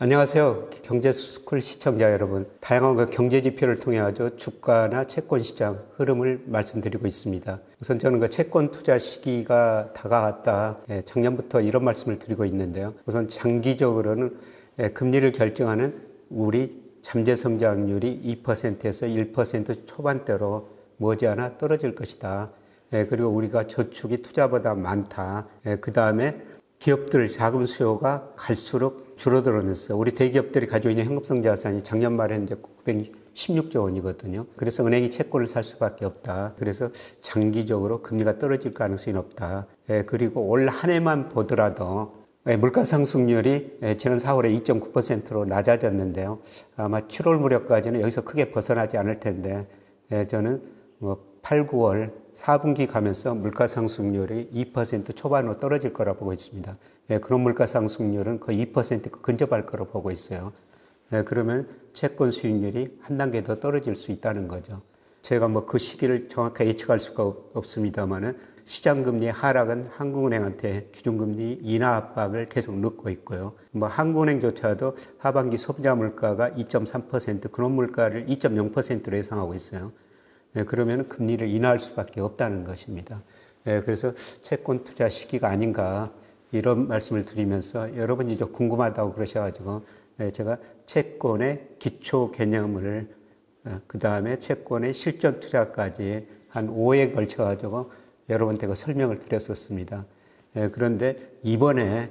안녕하세요. 경제스쿨 시청자 여러분. 다양한 경제 지표를 통해 아주 주가나 채권 시장 흐름을 말씀드리고 있습니다. 우선 저는 채권 투자 시기가 다가왔다. 작년부터 이런 말씀을 드리고 있는데요. 우선 장기적으로는 금리를 결정하는 우리 잠재 성장률이 2%에서 1% 초반대로 머지않아 떨어질 것이다. 그리고 우리가 저축이 투자보다 많다. 그 다음에 기업들 자금 수요가 갈수록 줄어들면서 우리 대기업들이 가지고 있는 현금성 자산이 작년 말에 이제 916조 원이거든요. 그래서 은행이 채권을 살 수밖에 없다. 그래서 장기적으로 금리가 떨어질 가능성이 높다. 그리고 올 한 해만 보더라도 물가 상승률이 지난 4월에 2.9%로 낮아졌는데요. 아마 7월 무렵까지는 여기서 크게 벗어나지 않을 텐데 저는 8, 9월 4분기 가면서 물가 상승률이 2% 초반으로 떨어질 거라 보고 있습니다. 그런 물가 상승률은 거의 2% 근접할 거로 보고 있어요. 그러면 채권 수익률이 한 단계 더 떨어질 수 있다는 거죠. 제가 그 시기를 정확하게 예측할 수가 없습니다만은 시장금리의 하락은 한국은행한테 기준금리 인하 압박을 계속 넣고 있고요. 한국은행조차도 하반기 소비자 물가가 2.3% 그런 물가를 2.0%로 예상하고 있어요. 그러면 금리를 인하할 수밖에 없다는 것입니다. 그래서 채권 투자 시기가 아닌가 이런 말씀을 드리면서 여러분이 좀 궁금하다고 그러셔가지고 제가 채권의 기초 개념을 그 다음에 채권의 실전 투자까지 한 5회에 걸쳐가지고 여러분한테 설명을 드렸었습니다. 그런데 이번에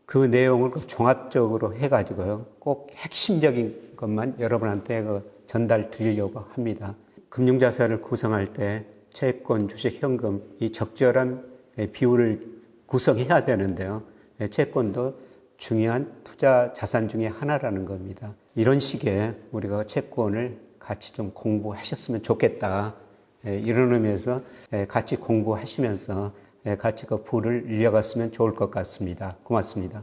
그 내용을 종합적으로 해가지고요 꼭 핵심적인 것만 여러분한테 전달 드리려고 합니다. 금융자산을 구성할 때 채권, 주식, 현금 이 적절한 비율을 구성해야 되는데요. 채권도 중요한 투자 자산 중에 하나라는 겁니다. 이런 식의 우리가 채권을 같이 좀 공부하셨으면 좋겠다. 이런 의미에서 같이 공부하시면서 같이 그 부를 이어갔으면 좋을 것 같습니다. 고맙습니다.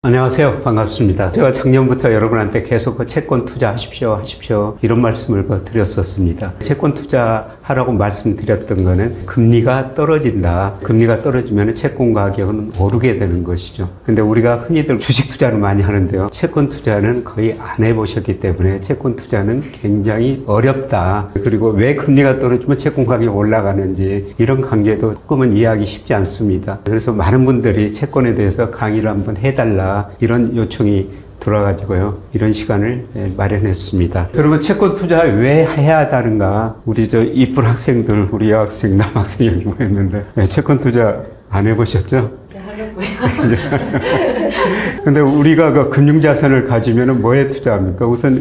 안녕하세요. 반갑습니다. 제가 작년부터 여러분한테 계속 채권 투자하십시오 이런 말씀을 드렸었습니다. 채권 투자하라고 말씀드렸던 거는 금리가 떨어진다. 금리가 떨어지면 채권 가격은 오르게 되는 것이죠. 근데 우리가 흔히들 주식 투자를 많이 하는데요. 채권 투자는 거의 안 해보셨기 때문에 채권 투자는 굉장히 어렵다. 그리고 왜 금리가 떨어지면 채권 가격이 올라가는지 이런 관계도 조금은 이해하기 쉽지 않습니다. 그래서 많은 분들이 채권에 대해서 강의를 한번 해달라 이런 요청이 들어가지고요. 이런 시간을 마련했습니다. 여러분 채권 투자 왜 해야 하다는가? 우리 이쁜 학생들, 우리 여학생, 남학생 여기 모였는데 채권 투자 안 해보셨죠? 네, 하려고요. 근데 우리가 금융자산을 가지면 뭐에 투자합니까? 우선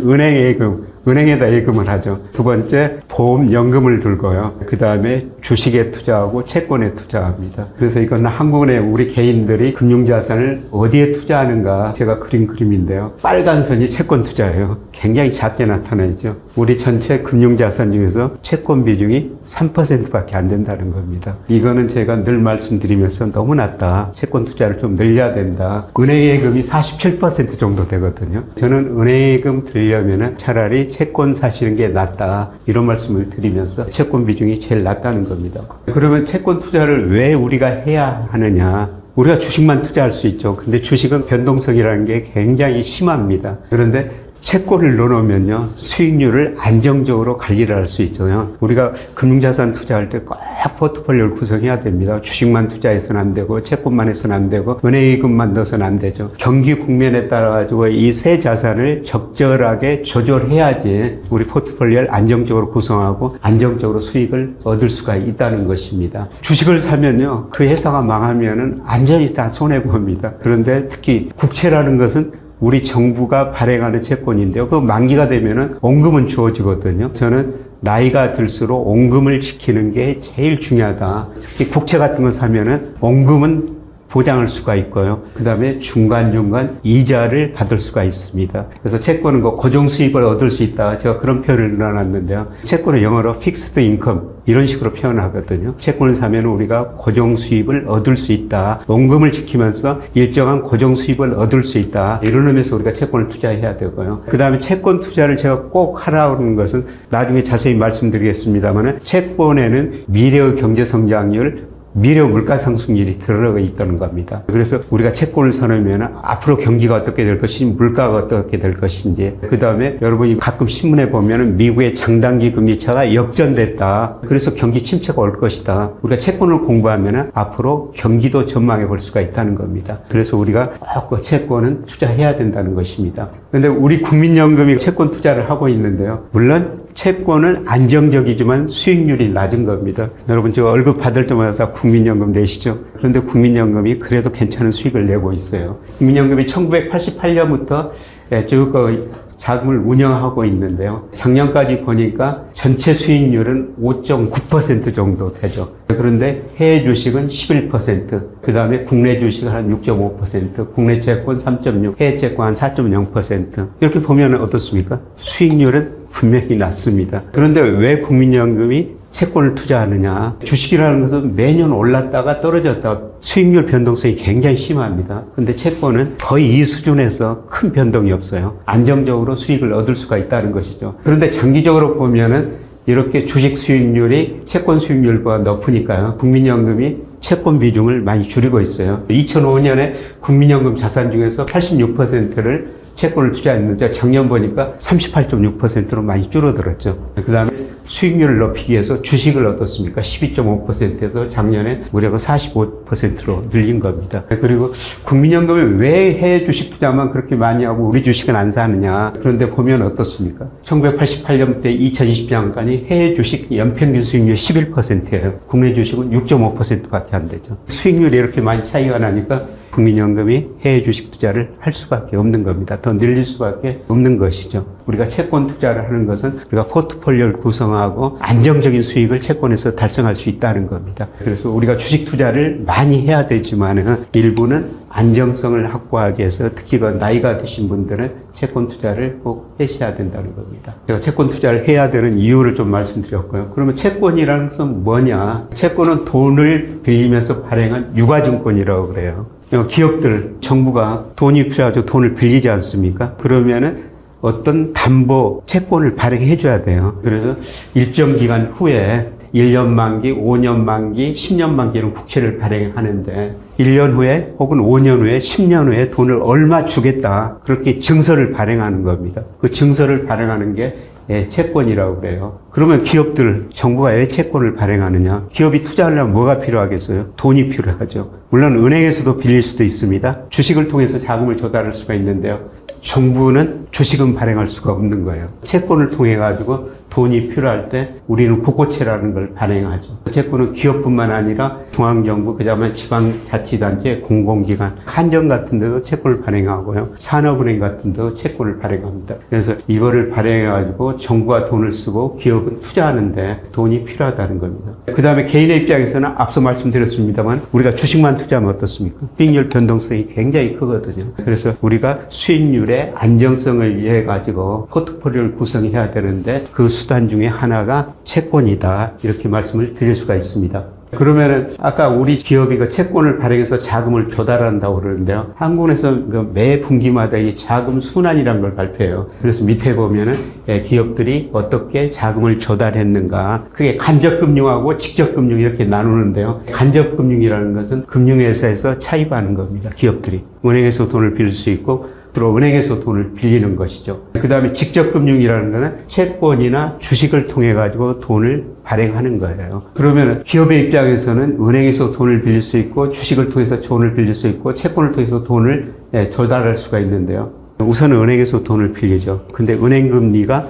은행에다 예금을 하죠. 두 번째, 보험연금을 들고요. 그 다음에 주식에 투자하고 채권에 투자합니다. 그래서 이건 한국은행 우리 개인들이 금융자산을 어디에 투자하는가 제가 그린 그림인데요. 빨간 선이 채권 투자예요. 굉장히 작게 나타나죠. 우리 전체 금융자산 중에서 채권 비중이 3%밖에 안 된다는 겁니다. 이거는 제가 늘 말씀드리면서 너무 낮다. 채권 투자를 좀 늘려야 된다. 은행 예금이 47% 정도 되거든요. 저는 은행 예금 들려면 차라리 채권 사시는 게 낫다. 이런 말씀을 드리면서 채권 비중이 제일 낮다는 겁니다. 그러면 채권 투자를 왜 우리가 해야 하느냐? 우리가 주식만 투자할 수 있죠. 근데 주식은 변동성이라는 게 굉장히 심합니다. 그런데 채권을 넣어놓으면요, 수익률을 안정적으로 관리를 할 수 있잖아요. 우리가 금융자산 투자할 때 꼭 포트폴리오를 구성해야 됩니다. 주식만 투자해서는 안 되고, 채권만 해서는 안 되고, 은행예금만 넣어서는 안 되죠. 경기 국면에 따라가지고 이 세 자산을 적절하게 조절해야지 우리 포트폴리오를 안정적으로 구성하고, 안정적으로 수익을 얻을 수가 있다는 것입니다. 주식을 사면요, 그 회사가 망하면은 완전히 다 손해봅니다. 그런데 특히 국채라는 것은 우리 정부가 발행하는 채권인데요. 그 만기가 되면은 원금은 주어지거든요. 저는 나이가 들수록 원금을 지키는 게 제일 중요하다. 특히 국채 같은 거 사면은 원금은 보장할 수가 있고요. 그 다음에 중간중간 이자를 받을 수가 있습니다. 그래서 채권은 고정 수입을 얻을 수 있다. 제가 그런 표현을 넣어놨는데요. 채권은 영어로 fixed income 이런 식으로 표현하거든요. 채권을 사면 우리가 고정 수입을 얻을 수 있다. 원금을 지키면서 일정한 고정 수입을 얻을 수 있다. 이런 의미에서 우리가 채권을 투자해야 되고요. 그 다음에 채권 투자를 제가 꼭 하라는 것은 나중에 자세히 말씀드리겠습니다만 채권에는 미래의 경제 성장률, 미래 물가 상승률이 들어가 있다는 겁니다. 그래서 우리가 채권을 사놓으면 앞으로 경기가 어떻게 될 것인지, 물가가 어떻게 될 것인지, 그 다음에 여러분이 가끔 신문에 보면 미국의 장단기 금리 차가 역전됐다. 그래서 경기 침체가 올 것이다. 우리가 채권을 공부하면 앞으로 경기도 전망해 볼 수가 있다는 겁니다. 그래서 우리가 꼭 채권은 투자해야 된다는 것입니다. 그런데 우리 국민연금이 채권 투자를 하고 있는데요. 물론 채권은 안정적이지만 수익률이 낮은 겁니다. 여러분 저 월급 받을 때마다 국민연금 내시죠? 그런데 국민연금이 그래도 괜찮은 수익을 내고 있어요. 국민연금이 1988년부터 쭉 자금을 운영하고 있는데요. 작년까지 보니까 전체 수익률은 5.9% 정도 되죠. 그런데 해외 주식은 11%, 그 다음에 국내 주식은 한 6.5%, 국내 채권 3.6%, 해외 채권 한 4.0%. 이렇게 보면 어떻습니까? 수익률은 분명히 낮습니다. 그런데 왜 국민연금이 채권을 투자하느냐? 주식이라는 것은 매년 올랐다가 떨어졌다가 수익률 변동성이 굉장히 심합니다. 근데 채권은 거의 이 수준에서 큰 변동이 없어요. 안정적으로 수익을 얻을 수가 있다는 것이죠. 그런데 장기적으로 보면은 이렇게 주식 수익률이 채권 수익률보다 높으니까요. 국민연금이 채권 비중을 많이 줄이고 있어요. 2005년에 국민연금 자산 중에서 86%를 채권을 투자했는데 작년 보니까 38.6%로 많이 줄어들었죠. 그 다음에 수익률을 높이기 위해서 주식을 어떻습니까? 12.5%에서 작년에 무려 45%로 늘린 겁니다. 그리고 국민연금이 왜 해외 주식 투자만 그렇게 많이 하고 우리 주식은 안 사느냐? 그런데 보면 어떻습니까? 1988년부터 2020년까지 해외 주식 연평균 수익률이 11%예요. 국내 주식은 6.5%밖에 안 되죠. 수익률이 이렇게 많이 차이가 나니까 국민연금이 해외 주식 투자를 할 수밖에 없는 겁니다. 더 늘릴 수밖에 없는 것이죠. 우리가 채권 투자를 하는 것은 우리가 포트폴리오를 구성하고 안정적인 수익을 채권에서 달성할 수 있다는 겁니다. 그래서 우리가 주식 투자를 많이 해야 되지만 일부는 안정성을 확보하기 위해서 특히 그 나이가 드신 분들은 채권 투자를 꼭 하셔야 된다는 겁니다. 제가 채권 투자를 해야 되는 이유를 좀 말씀드렸고요. 그러면 채권이라는 것은 뭐냐? 채권은 돈을 빌리면서 발행한 유가증권이라고 그래요. 기업들, 정부가 돈이 필요하죠. 돈을 빌리지 않습니까? 그러면은 어떤 담보 채권을 발행해 줘야 돼요. 그래서 일정 기간 후에 1년 만기, 5년 만기, 10년 만기는 국채를 발행하는데 1년 후에 혹은 5년 후에 10년 후에 돈을 얼마 주겠다. 그렇게 증서를 발행하는 겁니다. 그 증서를 발행하는 게 채권이라고 그래요. 그러면 기업들, 정부가 왜 채권을 발행하느냐? 기업이 투자하려면 뭐가 필요하겠어요? 돈이 필요하죠. 물론 은행에서도 빌릴 수도 있습니다. 주식을 통해서 자금을 조달할 수가 있는데요. 정부는 주식은 발행할 수가 없는 거예요. 채권을 통해 가지고 돈이 필요할 때 우리는 국고채라는 걸 발행하죠. 채권은 기업뿐만 아니라 중앙정부, 그다음에 지방자치단체, 공공기관, 한정 같은 데도 채권을 발행하고요. 산업은행 같은 데도 채권을 발행합니다. 그래서 이거를 발행해 가지고 정부가 돈을 쓰고 기업은 투자하는데 돈이 필요하다는 겁니다. 그다음에 개인의 입장에서는 앞서 말씀드렸습니다만 우리가 주식만 투자하면 어떻습니까? 수익률 변동성이 굉장히 크거든요. 그래서 우리가 수익률의 안정성을 위해 가지고 포트폴리오를 구성해야 되는데 그 수단 중에 하나가 채권이다. 이렇게 말씀을 드릴 수가 있습니다. 그러면은 아까 우리 기업이 그 채권을 발행해서 자금을 조달한다고 그러는데요. 한국에서 매 분기마다 이 자금 순환이라는 걸 발표해요. 그래서 밑에 보면은 기업들이 어떻게 자금을 조달했는가. 그게 간접금융하고 직접금융 이렇게 나누는데요. 간접금융이라는 것은 금융회사에서 차입하는 겁니다. 기업들이. 은행에서 돈을 빌릴 수 있고 주로 은행에서 돈을 빌리는 것이죠. 그 다음에 직접금융이라는 것은 채권이나 주식을 통해 가지고 돈을 발행하는 거예요. 그러면 기업의 입장에서는 은행에서 돈을 빌릴 수 있고 주식을 통해서 돈을 빌릴 수 있고 채권을 통해서 돈을 조달할 수가 있는데요. 우선 은행에서 돈을 빌리죠. 근데 은행 금리가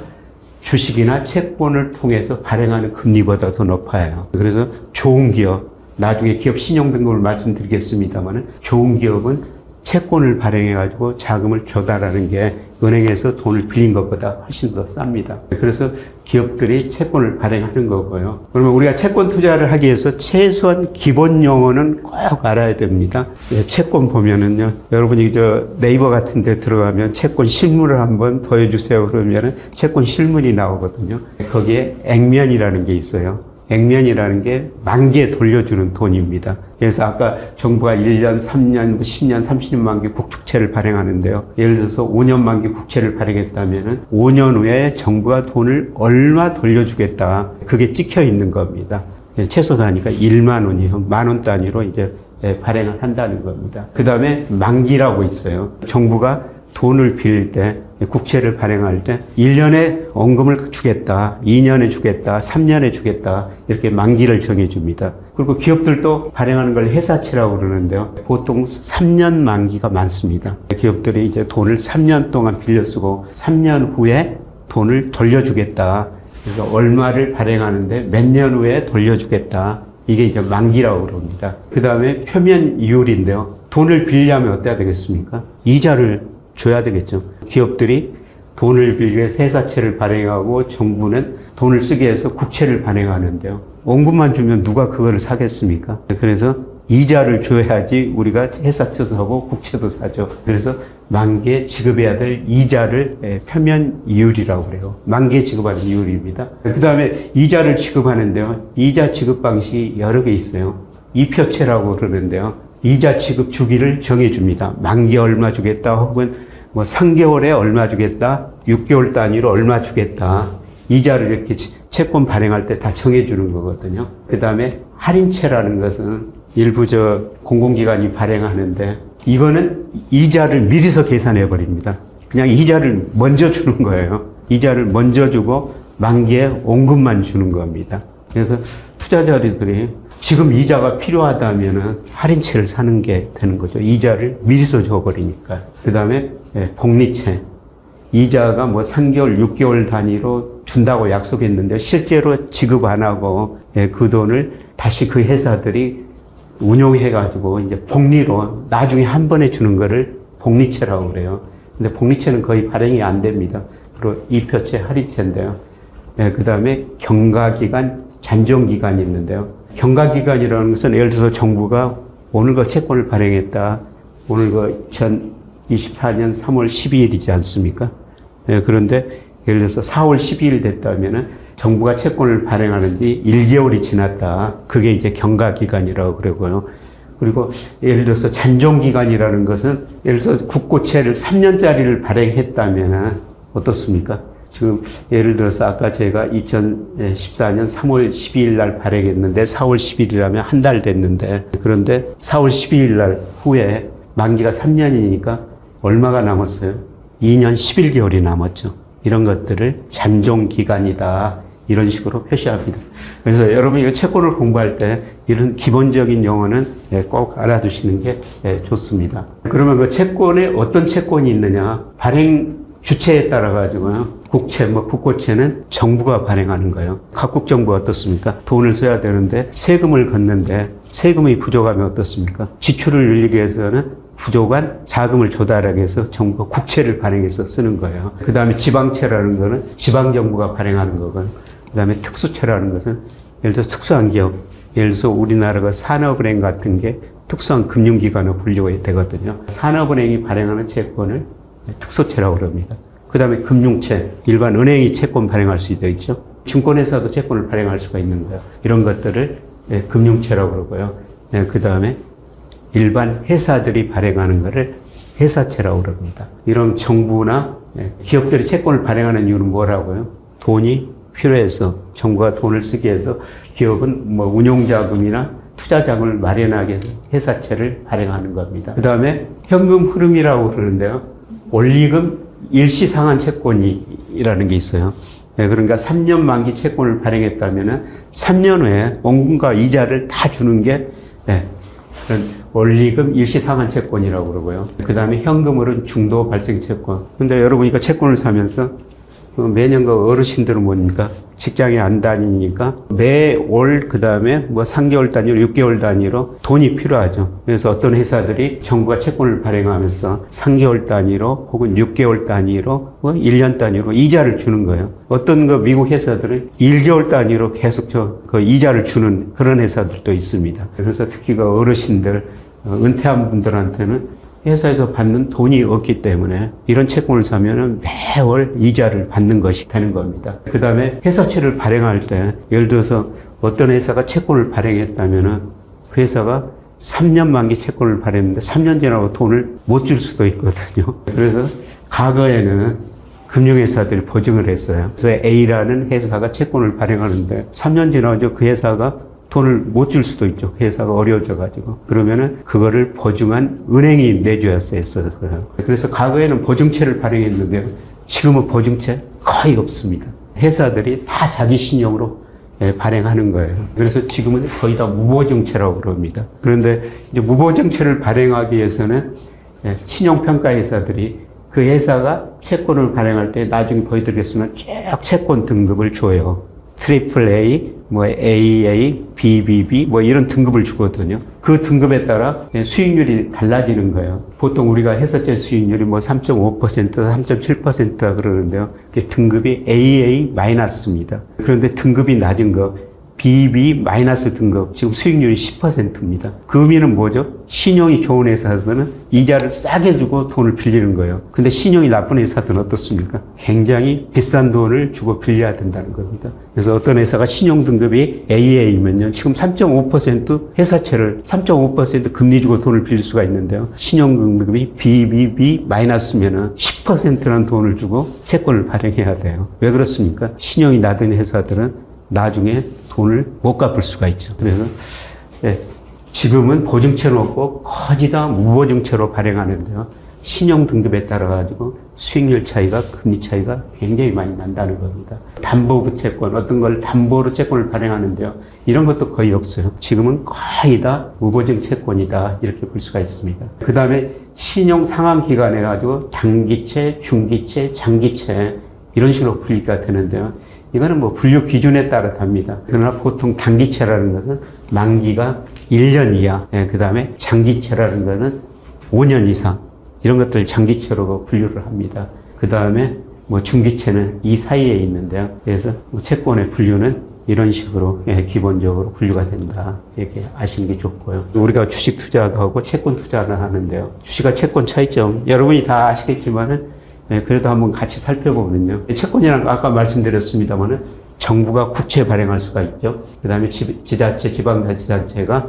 주식이나 채권을 통해서 발행하는 금리보다 더 높아요. 그래서 좋은 기업, 나중에 기업 신용 등급을 말씀드리겠습니다만 좋은 기업은 채권을 발행해가지고 자금을 조달하는 게 은행에서 돈을 빌린 것보다 훨씬 더 쌉니다. 그래서 기업들이 채권을 발행하는 거고요. 그러면 우리가 채권 투자를 하기 위해서 최소한 기본 용어는 꼭 알아야 됩니다. 채권 보면은요, 여러분이 네이버 같은 데 들어가면 채권 실물을 한번 보여주세요. 그러면은 채권 실물이 나오거든요. 거기에 액면이라는 게 있어요. 액면이라는 게 만기에 돌려주는 돈입니다. 그래서 아까 정부가 1년, 3년, 10년, 30년 만기 국축채를 발행하는데요. 예를 들어서 5년 만기 국채를 발행했다면은 5년 후에 정부가 돈을 얼마 돌려주겠다. 그게 찍혀 있는 겁니다. 최소 단위가 1만 원이에요. 10,000원 단위로 이제 발행을 한다는 겁니다. 그 다음에 만기라고 있어요. 정부가 돈을 빌릴 때, 국채를 발행할 때 1년에 원금을 주겠다, 2년에 주겠다, 3년에 주겠다 이렇게 만기를 정해줍니다. 그리고 기업들도 발행하는 걸 회사채라고 그러는데요. 보통 3년 만기가 많습니다. 기업들이 이제 돈을 3년 동안 빌려 쓰고 3년 후에 돈을 돌려주겠다. 그래서 얼마를 발행하는데 몇 년 후에 돌려주겠다. 이게 이제 만기라고 그럽니다. 그 다음에 표면 이율인데요. 돈을 빌려면 어때야 되겠습니까? 이자를 줘야 되겠죠. 기업들이 돈을 빌기 위해서 회사채를 발행하고 정부는 돈을 쓰기 위해서 국채를 발행하는데요. 원금만 주면 누가 그거를 사겠습니까? 그래서 이자를 줘야지 우리가 회사채도 사고 국채도 사죠. 그래서 만기에 지급해야 될 이자를 표면 이율이라고 그래요. 만기에 지급하는 이율입니다. 그 다음에 이자를 지급하는데요. 이자 지급 방식이 여러 개 있어요. 이표채라고 그러는데요. 이자 지급 주기를 정해줍니다. 만기에 얼마 주겠다 혹은 3개월에 얼마 주겠다, 6개월 단위로 얼마 주겠다. 이자를 이렇게 채권 발행할 때 다 정해주는 거거든요. 그 다음에 할인채라는 것은 일부 공공기관이 발행하는데 이거는 이자를 미리서 계산해 버립니다. 그냥 이자를 먼저 주는 거예요. 이자를 먼저 주고 만기에 원금만 주는 겁니다. 그래서 투자자들이 지금 이자가 필요하다면은 할인채를 사는 게 되는 거죠. 이자를 미리서 줘버리니까. 그 다음에 복리채. 이자가 3개월, 6개월 단위로 준다고 약속했는데 실제로 지급 안 하고 그 돈을 다시 그 회사들이 운용해가지고 이제 복리로 나중에 한 번에 주는 거를 복리채라고 그래요. 근데 복리채는 거의 발행이 안 됩니다. 그리고 이표채, 할인채인데요. 그 다음에 경과기간, 잔존기간이 있는데요. 경과기간이라는 것은 예를 들어서 정부가 오늘 그 채권을 발행했다. 오늘 그 2024년 3월 12일이지 않습니까? 그런데 예를 들어서 4월 12일 됐다면은 정부가 채권을 발행하는 지 1개월이 지났다. 그게 이제 경과기간이라고 그러고요. 그리고 예를 들어서 잔존기간이라는 것은 예를 들어서 국고채를 3년짜리를 발행했다면은 어떻습니까? 지금 예를 들어서 아까 제가 2014년 3월 12일 날 발행했는데 4월 10일이라면 한 달 됐는데 그런데 4월 12일 날 후에 만기가 3년이니까 얼마가 남았어요? 2년 11개월이 남았죠. 이런 것들을 잔존기간이다. 이런 식으로 표시합니다. 그래서 여러분이 이 채권을 공부할 때 이런 기본적인 용어는 꼭 알아두시는 게 좋습니다. 그러면 그 채권에 어떤 채권이 있느냐? 발행 주체에 따라 가지고요. 국채, 국고채는 정부가 발행하는 거예요. 각국 정부가 어떻습니까? 돈을 써야 되는데 세금을 걷는데 세금이 부족하면 어떻습니까? 지출을 늘리기 위해서는 부족한 자금을 조달하기 위해서 정부가 국채를 발행해서 쓰는 거예요. 그 다음에 지방채라는 거는 지방정부가 발행하는 거고요. 그 다음에 특수채라는 것은 예를 들어서 특수한 기업, 예를 들어서 우리나라가 산업은행 같은 게 특수한 금융기관으로 분류가 되거든요. 산업은행이 발행하는 채권을 특수채라고 그럽니다. 그 다음에 금융채, 일반 은행이 채권 발행할 수 있죠. 증권회사도 채권을 발행할 수가 있는 거예요. 이런 것들을 금융채라고 그러고요. 그 다음에 일반 회사들이 발행하는 것을 회사채라고 그럽니다. 이런 정부나 기업들이 채권을 발행하는 이유는 뭐라고요? 돈이 필요해서 정부가 돈을 쓰기 위해서 기업은 운용자금이나 투자자금을 마련하기 위해서 회사채를 발행하는 겁니다. 그 다음에 현금 흐름이라고 그러는데요. 원리금 일시상환 채권이라는 게 있어요. 그러니까 3년 만기 채권을 발행했다면 3년 후에 원금과 이자를 다 주는 게 그런 원리금 일시상환 채권이라고 그러고요. 그 다음에 현금으로는 중도 발생 채권. 근데 여러분이 채권을 사면서 매년 그 어르신들은 뭡니까? 직장에 안 다니니까 매월 그다음에 뭐 3개월 단위로 6개월 단위로 돈이 필요하죠. 그래서 어떤 회사들이 정부가 채권을 발행하면서 3개월 단위로 혹은 6개월 단위로 뭐 1년 단위로 이자를 주는 거예요. 어떤 그 미국 회사들은 1개월 단위로 계속 그 이자를 주는 그런 회사들도 있습니다. 그래서 특히 그 어르신들 은퇴한 분들한테는 회사에서 받는 돈이 없기 때문에 이런 채권을 사면은 매월 이자를 받는 것이 되는 겁니다. 그 다음에 회사채를 발행할 때 예를 들어서 어떤 회사가 채권을 발행했다면은 그 회사가 3년 만기 채권을 발행했는데 3년 지나고 돈을 못 줄 수도 있거든요. 그래서 과거에는 금융회사들이 보증을 했어요. 그래서 A라는 회사가 채권을 발행하는데 3년 지나고 그 회사가 돈을 못 줄 수도 있죠. 그 회사가 어려워져가지고. 그러면은 그거를 보증한 은행이 내줘야 했었어요. 그래서 과거에는 보증채를 발행했는데요. 지금은 보증채 거의 없습니다. 회사들이 다 자기 신용으로 발행하는 거예요. 그래서 지금은 거의 다 무보증채라고 그럽니다. 그런데 이제 무보증채를 발행하기 위해서는 신용평가 회사들이 그 회사가 채권을 발행할 때 나중에 보여드리겠지만 쭉 채권 등급을 줘요. 트리플 A, 뭐 AA, BBB 뭐 이런 등급을 주거든요. 그 등급에 따라 수익률이 달라지는 거예요. 보통 우리가 회사채 수익률이 뭐 3.5%, 3.7%다 그러는데요. 등급이 AA-입니다. 그런데 등급이 낮은 거 BB- 등급, 지금 수익률이 10%입니다. 그 의미는 뭐죠? 신용이 좋은 회사들은 이자를 싸게 주고 돈을 빌리는 거예요. 근데 신용이 나쁜 회사들은 어떻습니까? 굉장히 비싼 돈을 주고 빌려야 된다는 겁니다. 그래서 어떤 회사가 신용 등급이 AA면요. 지금 3.5% 회사채를 3.5% 금리 주고 돈을 빌릴 수가 있는데요. 신용 등급이 BBB-면은 10%라는 돈을 주고 채권을 발행해야 돼요. 왜 그렇습니까? 신용이 낮은 회사들은 나중에 돈을 못 갚을 수가 있죠. 그래서 지금은 보증채는 없고 거의 다 무보증채로 발행하는데요. 신용 등급에 따라 가지고 수익률 차이가, 금리 차이가 굉장히 많이 난다는 겁니다. 담보 채권, 어떤 걸 담보로 채권을 발행하는데요. 이런 것도 거의 없어요. 지금은 거의 다 무보증 채권이다. 이렇게 볼 수가 있습니다. 그 다음에 신용 상환 기간에 가지고 단기채, 중기채, 장기채 이런 식으로 분리가 되는데요. 이거는 뭐 분류 기준에 따라 답니다. 그러나 보통 단기채라는 것은 만기가 1년 이하, 그 다음에 장기채라는 것은 5년 이상, 이런 것들을 장기채로 분류를 합니다. 그 다음에 뭐 중기채는 이 사이에 있는데요. 그래서 뭐 채권의 분류는 이런 식으로 기본적으로 분류가 된다. 이렇게 아시는 게 좋고요. 우리가 주식 투자도 하고 채권 투자를 하는데요. 주식과 채권 차이점, 여러분이 다 아시겠지만은 그래도 한번 같이 살펴보면요. 채권이라는 거 아까 말씀드렸습니다만은 정부가 국채 발행할 수가 있죠. 그 다음에 지자체, 지방자치단체가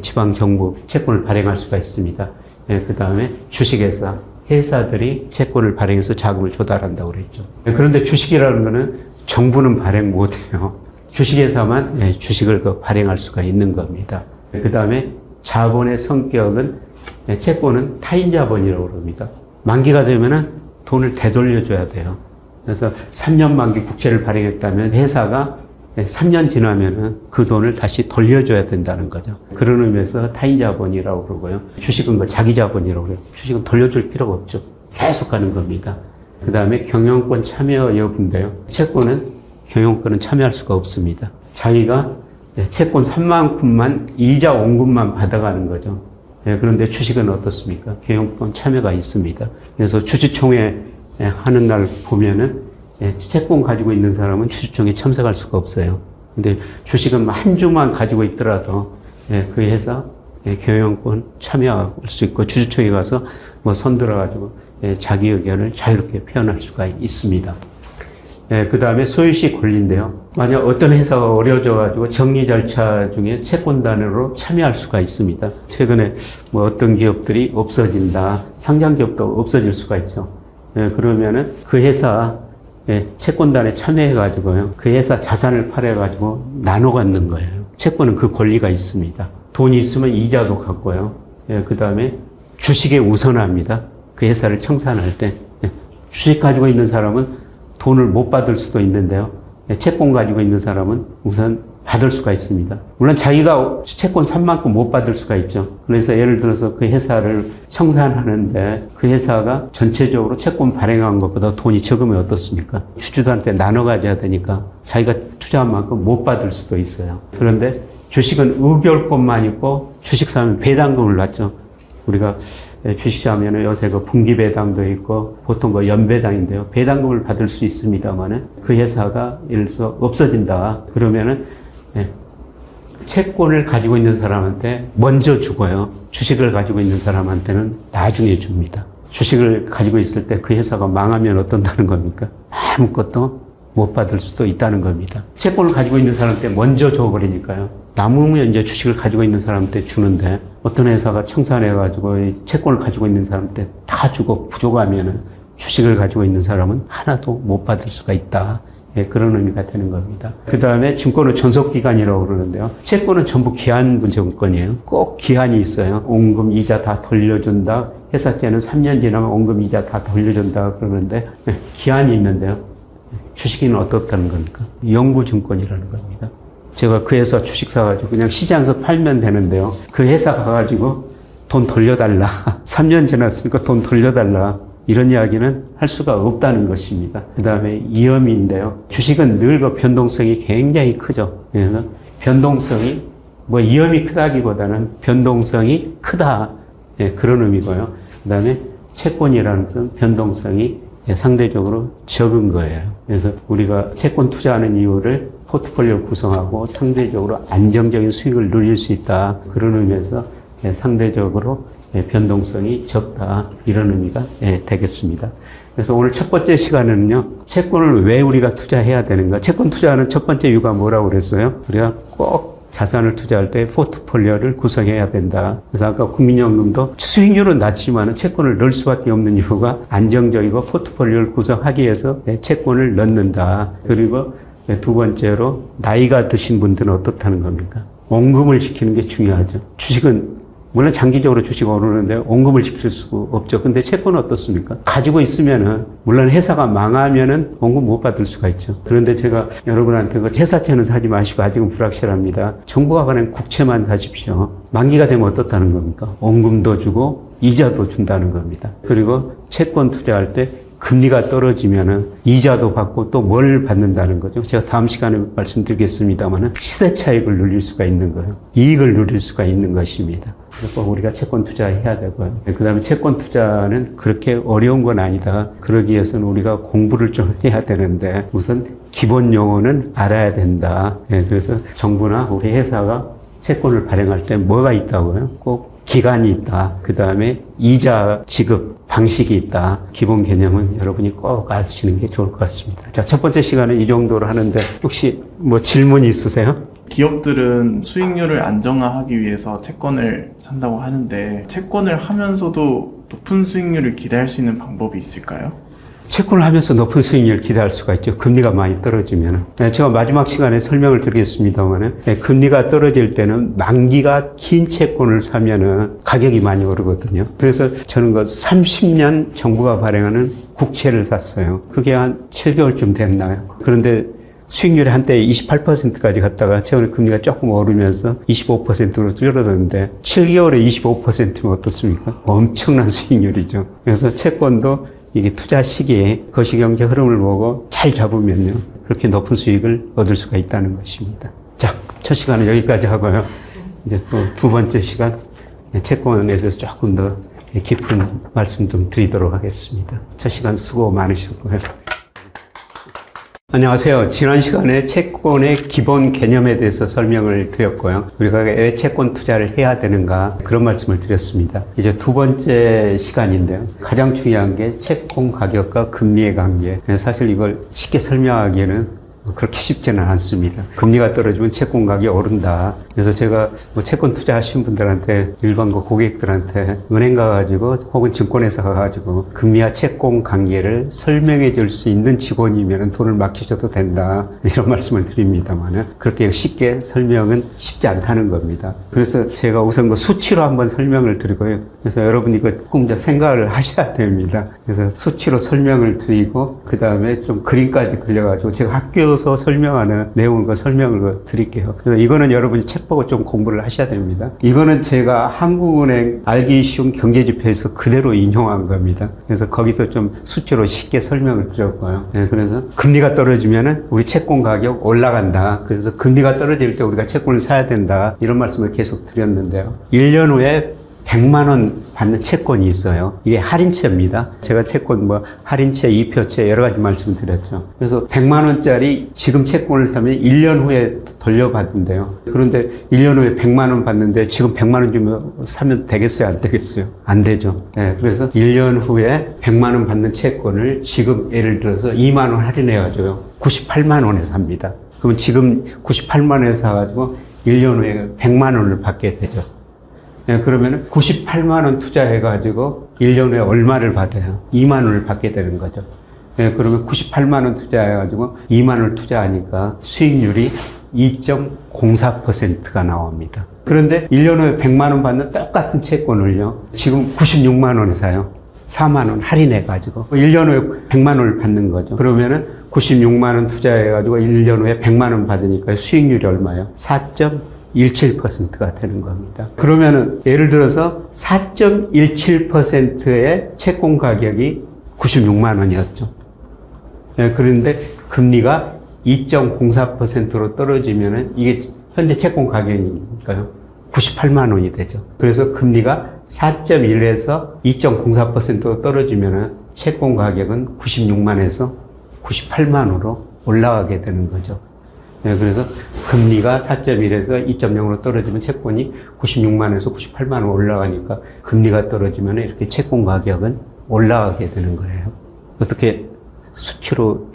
지방정부 채권을 발행할 수가 있습니다. 그 다음에 주식회사, 회사들이 채권을 발행해서 자금을 조달한다고 그랬죠. 그런데 주식이라는 거는 정부는 발행 못해요. 주식회사만 주식을 발행할 수가 있는 겁니다. 그 다음에 자본의 성격은 채권은 타인 자본이라고 그럽니다. 만기가 되면은 돈을 되돌려줘야 돼요. 그래서 3년 만기 국채를 발행했다면 회사가 3년 지나면은 그 돈을 다시 돌려줘야 된다는 거죠. 그런 의미에서 타인 자본이라고 그러고요. 주식은 자기 자본이라고 그래요. 주식은 돌려줄 필요가 없죠. 계속 가는 겁니다. 그 다음에 경영권 참여 여부인데요. 채권은 경영권은 참여할 수가 없습니다. 자기가 채권 산 만큼만 이자 원금만 받아가는 거죠. 그런데 주식은 어떻습니까? 경영권 참여가 있습니다. 그래서 주주총회 하는 날 보면은 채권 가지고 있는 사람은 주주총회에 참석할 수가 없어요. 근데 주식은 한 주만 가지고 있더라도 그 회사 경영권 참여할 수 있고 주주총회 가서 뭐 손들어가지고 자기 의견을 자유롭게 표현할 수가 있습니다. 그 다음에 소유시 권리인데요. 만약 어떤 회사가 어려워져가지고 정리 절차 중에 채권단으로 참여할 수가 있습니다. 최근에 뭐 어떤 기업들이 없어진다. 상장 기업도 없어질 수가 있죠. 그러면은 그 회사 채권단에 참여해가지고요. 그 회사 자산을 팔아가지고 나눠 갖는 거예요. 채권은 그 권리가 있습니다. 돈이 있으면 이자도 갖고요. 그 다음에 주식에 우선합니다. 그 회사를 청산할 때. 주식 가지고 있는 사람은 돈을 못 받을 수도 있는데요. 채권 가지고 있는 사람은 우선 받을 수가 있습니다. 물론 자기가 채권 산 만큼 못 받을 수가 있죠. 그래서 예를 들어서 그 회사를 청산하는데 그 회사가 전체적으로 채권 발행한 것보다 돈이 적으면 어떻습니까? 주주들한테 나눠 가져야 되니까 자기가 투자한 만큼 못 받을 수도 있어요. 그런데 주식은 의결권만 있고 주식 사면 배당금을 받죠. 우리가 주식 사면은 요새 그 분기 배당도 있고 보통 그 연배당인데요. 배당금을 받을 수 있습니다만은 그 회사가 예를 들어서 없어진다. 그러면은 채권을 가지고 있는 사람한테 먼저 주고요. 주식을 가지고 있는 사람한테는 나중에 줍니다. 주식을 가지고 있을 때 그 회사가 망하면 어떤다는 겁니까? 아무것도 못 받을 수도 있다는 겁니다. 채권을 가지고 있는 사람한테 먼저 줘버리니까요. 남으면 이제 주식을 가지고 있는 사람한테 주는데 어떤 회사가 청산해가지고 채권을 가지고 있는 사람한테 다 주고 부족하면은 주식을 가지고 있는 사람은 하나도 못 받을 수가 있다. 그런 의미가 되는 겁니다. 그 다음에 증권은 존속기간이라고 그러는데요. 채권은 전부 기한 증권이에요. 꼭 기한이 있어요. 원금 이자 다 돌려준다. 회사채는 3년 지나면 원금 이자 다 돌려준다 그러는데 기한이 있는데요. 주식은 어떻다는 겁니까? 영구증권이라는 겁니다. 제가 그 회사 주식 사가지고 그냥 시장에서 팔면 되는데요. 그 회사 가가지고 돈 돌려달라. 3년 지났으니까 돈 돌려달라. 이런 이야기는 할 수가 없다는 것입니다. 그 다음에 위험인데요. 주식은 늘 그 변동성이 굉장히 크죠. 그래서 변동성이 위험이 크다기보다는 변동성이 크다. 그런 의미고요. 그 다음에 채권이라는 것은 변동성이 상대적으로 적은 거예요. 그래서 우리가 채권 투자하는 이유를 포트폴리오를 구성하고 상대적으로 안정적인 수익을 누릴 수 있다. 그런 의미에서 상대적으로 변동성이 적다. 이런 의미가 되겠습니다. 그래서 오늘 첫 번째 시간은요. 채권을 왜 우리가 투자해야 되는가. 채권 투자하는 첫 번째 이유가 뭐라고 그랬어요? 우리가 꼭 자산을 투자할 때 포트폴리오를 구성해야 된다. 그래서 아까 국민연금도 수익률은 낮지만 채권을 넣을 수밖에 없는 이유가 안정적이고 포트폴리오를 구성하기 위해서 채권을 넣는다. 그리고 두 번째로 나이가 드신 분들은 어떻다는 겁니까? 원금을 지키는 게 중요하죠. 주식은 물론 장기적으로 주식 오르는데 원금을 지킬 수 없죠. 근데 채권은 어떻습니까? 가지고 있으면은 물론 회사가 망하면은 원금 못 받을 수가 있죠. 그런데 제가 여러분한테 그 회사채는 사지 마시고 아직은 불확실합니다. 정부가 관한 국채만 사십시오. 만기가 되면 어떻다는 겁니까? 원금도 주고 이자도 준다는 겁니다. 그리고 채권 투자할 때 금리가 떨어지면은 이자도 받고 또 뭘 받는다는 거죠. 제가 다음 시간에 말씀드리겠습니다만은 시세 차익을 누릴 수가 있는 거예요. 이익을 누릴 수가 있는 것입니다. 그래서 우리가 채권 투자해야 되고요. 그 다음에 채권 투자는 그렇게 어려운 건 아니다. 그러기 위해서는 우리가 공부를 좀 해야 되는데 우선 기본 용어는 알아야 된다. 그래서 정부나 우리 회사가 채권을 발행할 때 뭐가 있다고요? 꼭 기간이 있다. 그 다음에 이자 지급 방식이 있다. 기본 개념은 여러분이 꼭 아시는 게 좋을 것 같습니다. 자, 첫 번째 시간은 이 정도로 하는데 혹시 질문이 있으세요? 기업들은 수익률을 안정화하기 위해서 채권을 산다고 하는데 채권을 하면서도 높은 수익률을 기대할 수 있는 방법이 있을까요? 채권을 하면서 높은 수익률을 기대할 수가 있죠. 금리가 많이 떨어지면. 제가 마지막 시간에 설명을 드리겠습니다만 금리가 떨어질 때는 만기가 긴 채권을 사면은 가격이 많이 오르거든요. 그래서 저는 30년 정부가 발행하는 국채를 샀어요. 그게 한 7개월쯤 됐나요? 그런데 수익률이 한때 28%까지 갔다가 최근에 금리가 조금 오르면서 25%로 줄어들었는데 7개월에 25%면 어떻습니까? 엄청난 수익률이죠. 그래서 채권도 이게 투자 시기에 거시경제 흐름을 보고 잘 잡으면요. 그렇게 높은 수익을 얻을 수가 있다는 것입니다. 자, 첫 시간은 여기까지 하고요. 이제 또 두 번째 시간 채권에 대해서 조금 더 깊은 말씀 좀 드리도록 하겠습니다. 첫 시간 수고 많으셨고요. 안녕하세요. 지난 시간에 채권의 기본 개념에 대해서 설명을 드렸고요. 우리가 왜 채권 투자를 해야 되는가 그런 말씀을 드렸습니다. 이제 두 번째 시간인데요. 가장 중요한 게 채권 가격과 금리의 관계. 사실 이걸 쉽게 설명하기에는 그렇게 쉽지는 않습니다. 금리가 떨어지면 채권 가격이 오른다. 그래서 제가 채권 투자하신 분들한테 일반 고객들한테 은행 가가지고 혹은 증권회사 가가지고 금리와 채권 관계를 설명해 줄 수 있는 직원이면 돈을 맡기셔도 된다. 이런 말씀을 드립니다만 그렇게 쉽게 설명은 쉽지 않다는 겁니다. 그래서 제가 우선 수치로 한번 설명을 드리고요. 그래서 여러분이 꼭 생각을 하셔야 됩니다. 그래서 수치로 설명을 드리고 그 다음에 좀 그림까지 그려가지고 제가 학교 비로소 설명하는 내용을 설명을 드릴게요. 그래서 이거는 여러분이 책 보고 좀 공부를 하셔야 됩니다. 이거는 제가 한국은행 알기 쉬운 경제지표에서 그대로 인용한 겁니다. 그래서 거기서 좀 수치로 쉽게 설명을 드렸고요. 네, 그래서 금리가 떨어지면은 우리 채권 가격 올라간다. 그래서 금리가 떨어질 때 우리가 채권을 사야 된다. 이런 말씀을 계속 드렸는데요. 1년 후에 100만 원 받는 채권이 있어요. 이게 할인채입니다. 제가 채권 할인채, 이표채 여러 가지 말씀드렸죠. 그래서 100만 원짜리 지금 채권을 사면 1년 후에 돌려받는데요. 그런데 1년 후에 100만 원 받는데 지금 100만 원 주면 사면 되겠어요? 안 되겠어요? 안 되죠. 네, 그래서 1년 후에 100만 원 받는 채권을 지금 예를 들어서 2만 원 할인해가지고요. 98만 원에 삽니다. 그러면 지금 98만 원에 사가지고 1년 후에 100만 원을 받게 되죠. 네, 그러면 98만 원 투자해가지고 1년 후에 얼마를 받아요? 2만 원을 받게 되는 거죠. 네, 그러면 98만 원 투자해가지고 2만 원을 투자하니까 수익률이 2.04%가 나옵니다. 그런데 1년 후에 100만 원 받는 똑같은 채권을요, 지금 96만 원에 사요. 4만 원 할인해가지고 1년 후에 100만 원을 받는 거죠. 그러면은 96만 원 투자해가지고 1년 후에 100만 원 받으니까 수익률이 얼마예요? 4.17%가 되는 겁니다. 그러면은 예를 들어서 4.17%의 채권 가격이 96만 원이었죠. 네, 그런데 금리가 2.04%로 떨어지면은 이게 현재 채권 가격이니까요. 98만 원이 되죠. 그래서 금리가 4.1에서 2.04%로 떨어지면은 채권 가격은 96만에서 98만으로 올라가게 되는 거죠. 네, 그래서 금리가 4.1에서 2.0으로 떨어지면 채권이 96만에서 98만원 올라가니까 금리가 떨어지면 이렇게 채권 가격은 올라가게 되는 거예요. 어떻게 수치로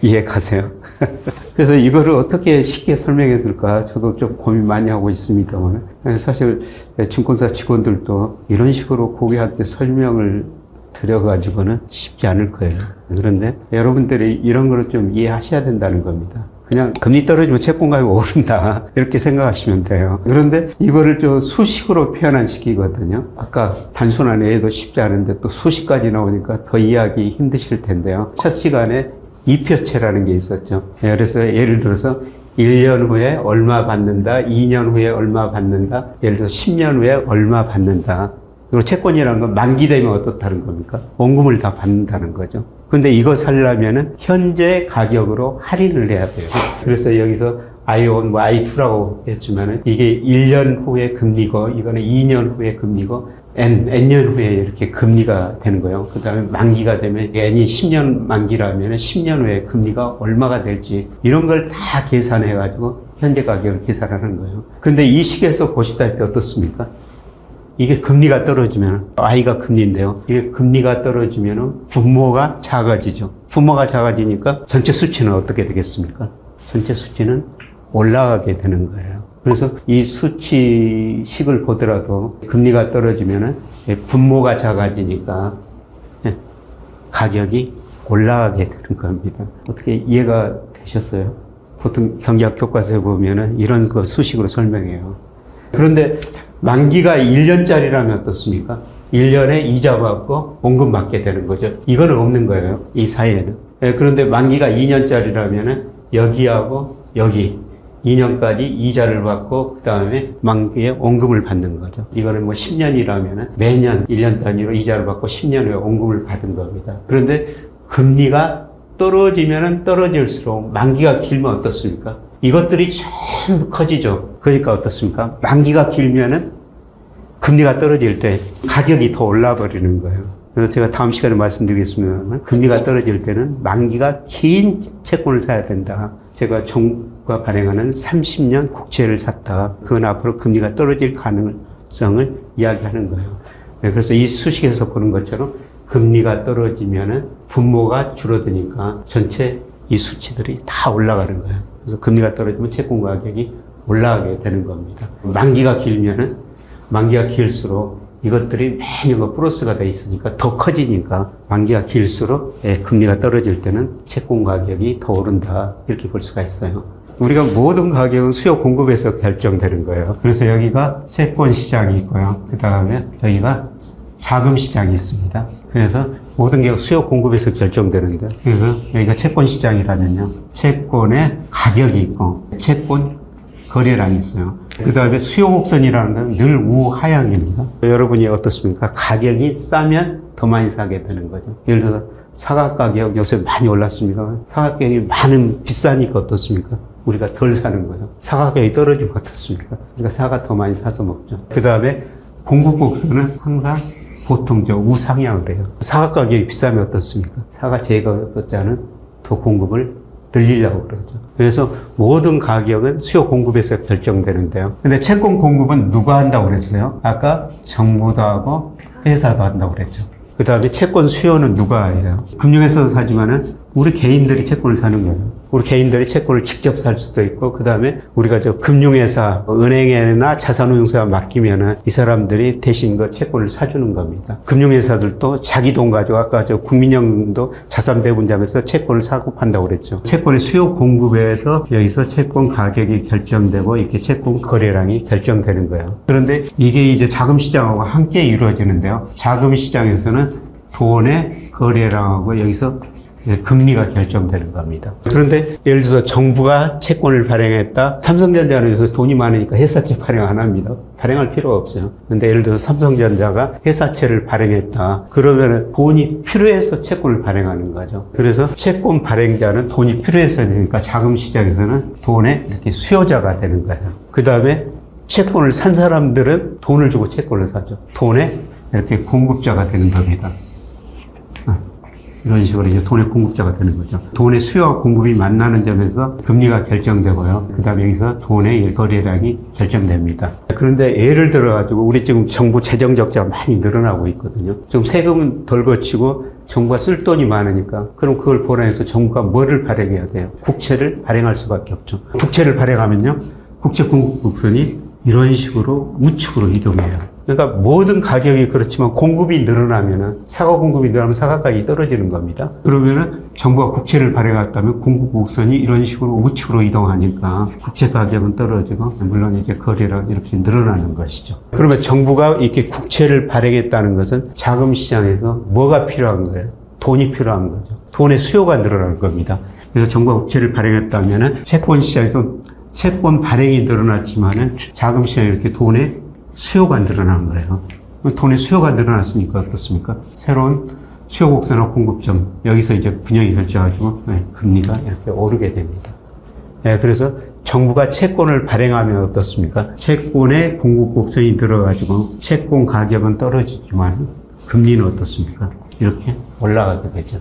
이해 가세요? 그래서 이거를 어떻게 쉽게 설명했을까 저도 좀 고민 많이 하고 있습니다만, 사실 증권사 직원들도 이런 식으로 고객한테 설명을 드려가지고는 쉽지 않을 거예요. 그런데 여러분들이 이런 거를 좀 이해하셔야 된다는 겁니다. 그냥 금리 떨어지면 채권 가격이 오른다 이렇게 생각하시면 돼요. 그런데 이거를 좀 수식으로 표현한 식이거든요. 아까 단순한 예도 쉽지 않은데 또 수식까지 나오니까 더 이해하기 힘드실 텐데요. 첫 시간에 이표채라는 게 있었죠. 그래서 예를 들어서 1년 후에 얼마 받는다, 2년 후에 얼마 받는다, 예를 들어서 10년 후에 얼마 받는다. 그리고 채권이라는 건 만기되면 어떻다는 겁니까? 원금을 다 받는다는 거죠. 근데 이거 살려면은 현재 가격으로 할인을 해야 돼요. 그래서 여기서 I1, I2라고 했지만은 이게 1년 후의 금리고 이거는 2년 후의 금리고 N년 후에 이렇게 금리가 되는 거예요. 그 다음에 만기가 되면 N이 10년 만기라면 10년 후에 금리가 얼마가 될지 이런 걸 다 계산해가지고 현재 가격을 계산하는 거예요. 근데 이 식에서 보시다시피 어떻습니까? 이게 금리가 떨어지면, I가 금리인데요. 이게 금리가 떨어지면 분모가 작아지죠. 분모가 작아지니까 전체 수치는 어떻게 되겠습니까? 전체 수치는 올라가게 되는 거예요. 그래서 이 수치식을 보더라도 금리가 떨어지면 분모가 작아지니까 가격이 올라가게 되는 겁니다. 어떻게 이해가 되셨어요? 보통 경제학 교과서에 보면은 이런 거 수식으로 설명해요. 그런데 만기가 1년짜리라면 어떻습니까? 1년에 이자 받고 원금 받게 되는 거죠. 이거는 없는 거예요. 이 사이에는. 그런데 만기가 2년짜리라면 여기하고 여기 2년까지 이자를 받고 그 다음에 만기에 원금을 받는 거죠. 이거는 10년이라면 매년 1년 단위로 이자를 받고 10년 후에 원금을 받은 겁니다. 그런데 금리가 떨어지면 떨어질수록 만기가 길면 어떻습니까? 이것들이 전부 커지죠. 그러니까 어떻습니까? 만기가 길면은 금리가 떨어질 때 가격이 더 올라 버리는 거예요. 그래서 제가 다음 시간에 말씀드리겠습니다만 금리가 떨어질 때는 만기가 긴 채권을 사야 된다. 제가 정부가 발행하는 30년 국채를 샀다. 그건 앞으로 금리가 떨어질 가능성을 이야기하는 거예요. 그래서 이 수식에서 보는 것처럼 금리가 떨어지면은 분모가 줄어드니까 전체 이 수치들이 다 올라가는 거예요. 그래서 금리가 떨어지면 채권 가격이 올라가게 되는 겁니다. 만기가 길면은 만기가 길수록 이것들이 매년 플러스가 돼 있으니까 더 커지니까 만기가 길수록 금리가 떨어질 때는 채권 가격이 더 오른다 이렇게 볼 수가 있어요. 우리가 모든 가격은 수요 공급에서 결정되는 거예요. 그래서 여기가 채권 시장이 있고요. 그 다음에 여기가 자금 시장이 있습니다. 그래서 모든 게 수요 공급에서 결정되는데, 그래서 여기가 채권 시장이라면요, 채권의 가격이 있고 채권 거래량이 있어요. 그 다음에 수요 곡선이라는 건 늘 우하향입니다. 여러분이 어떻습니까? 가격이 싸면 더 많이 사게 되는 거죠. 예를 들어서 사과 가격 요새 많이 올랐습니다. 사과 가격이 비싸니까 어떻습니까? 우리가 덜 사는 거예요. 사과 가격이 떨어지면 어떻습니까? 우리가 사과 더 많이 사서 먹죠. 그 다음에 공급 곡선은 항상 보통 우상향을 해요. 사과 가격이 비싸면 어떻습니까? 사과 제거자는 더 공급을 늘리려고 그러죠. 그래서 모든 가격은 수요 공급에서 결정되는데요. 근데 채권 공급은 누가 한다고 그랬어요? 아까 정부도 하고 회사도 한다고 그랬죠. 그 다음에 채권 수요는 누가 해요? 금융회사도 사지만은 우리 개인들이 채권을 사는 거예요. 우리 개인들이 채권을 직접 살 수도 있고, 그 다음에 우리가 금융회사, 은행에나 자산운용사에 맡기면은 이 사람들이 대신 그 채권을 사주는 겁니다. 금융회사들도 자기 돈 가지고 아까 국민연금도 자산배분자면서 채권을 사고 판다고 그랬죠. 채권의 수요 공급에서 여기서 채권 가격이 결정되고 이렇게 채권 거래량이 결정되는 거예요. 그런데 이게 이제 자금시장하고 함께 이루어지는데요. 자금시장에서는 돈의 거래량하고 여기서 금리가 결정되는 겁니다. 그런데 예를 들어서 정부가 채권을 발행했다. 삼성전자는 요새 돈이 많으니까 회사채 발행 안 합니다. 발행할 필요가 없어요. 근데 예를 들어서 삼성전자가 회사채를 발행했다. 그러면 돈이 필요해서 채권을 발행하는 거죠. 그래서 채권 발행자는 돈이 필요해서 되니까 자금시장에서는 돈의 이렇게 수요자가 되는 거예요. 그 다음에 채권을 산 사람들은 돈을 주고 채권을 사죠. 돈의 이렇게 공급자가 되는 겁니다. 이런 식으로 이제 돈의 공급자가 되는 거죠. 돈의 수요와 공급이 만나는 점에서 금리가 결정되고요. 그 다음에 여기서 돈의 거래량이 결정됩니다. 그런데 예를 들어가지고 우리 지금 정부 재정 적자가 많이 늘어나고 있거든요. 좀 세금은 덜 거치고 정부가 쓸 돈이 많으니까 그럼 그걸 보완해서 정부가 뭐를 발행해야 돼요? 국채를 발행할 수밖에 없죠. 국채를 발행하면요. 국채 공급 곡선이 이런 식으로 우측으로 이동해요. 그러니까 모든 가격이 그렇지만 공급이 늘어나면은 사과 공급이 늘어나면 사과 가격이 떨어지는 겁니다. 그러면은 정부가 국채를 발행했다면 공급 곡선이 이런 식으로 우측으로 이동하니까 국채 가격은 떨어지고 물론 이제 거래량 이렇게 늘어나는 것이죠. 그러면 정부가 이렇게 국채를 발행했다는 것은 자금 시장에서 뭐가 필요한 거예요? 돈이 필요한 거죠. 돈의 수요가 늘어나는 겁니다. 그래서 정부가 국채를 발행했다면은 채권 시장에서 채권 발행이 늘어났지만은 자금 시장에 이렇게 돈의 수요가 늘어난 거예요. 돈의 수요가 늘어났으니까 어떻습니까? 새로운 수요 곡선과 공급점, 여기서 이제 균형이 결정해가지고 금리가 이렇게 오르게 됩니다. 그래서 정부가 채권을 발행하면 어떻습니까? 채권의 공급 곡선이 늘어가지고 채권 가격은 떨어지지만 금리는 어떻습니까? 이렇게 올라가게 되죠.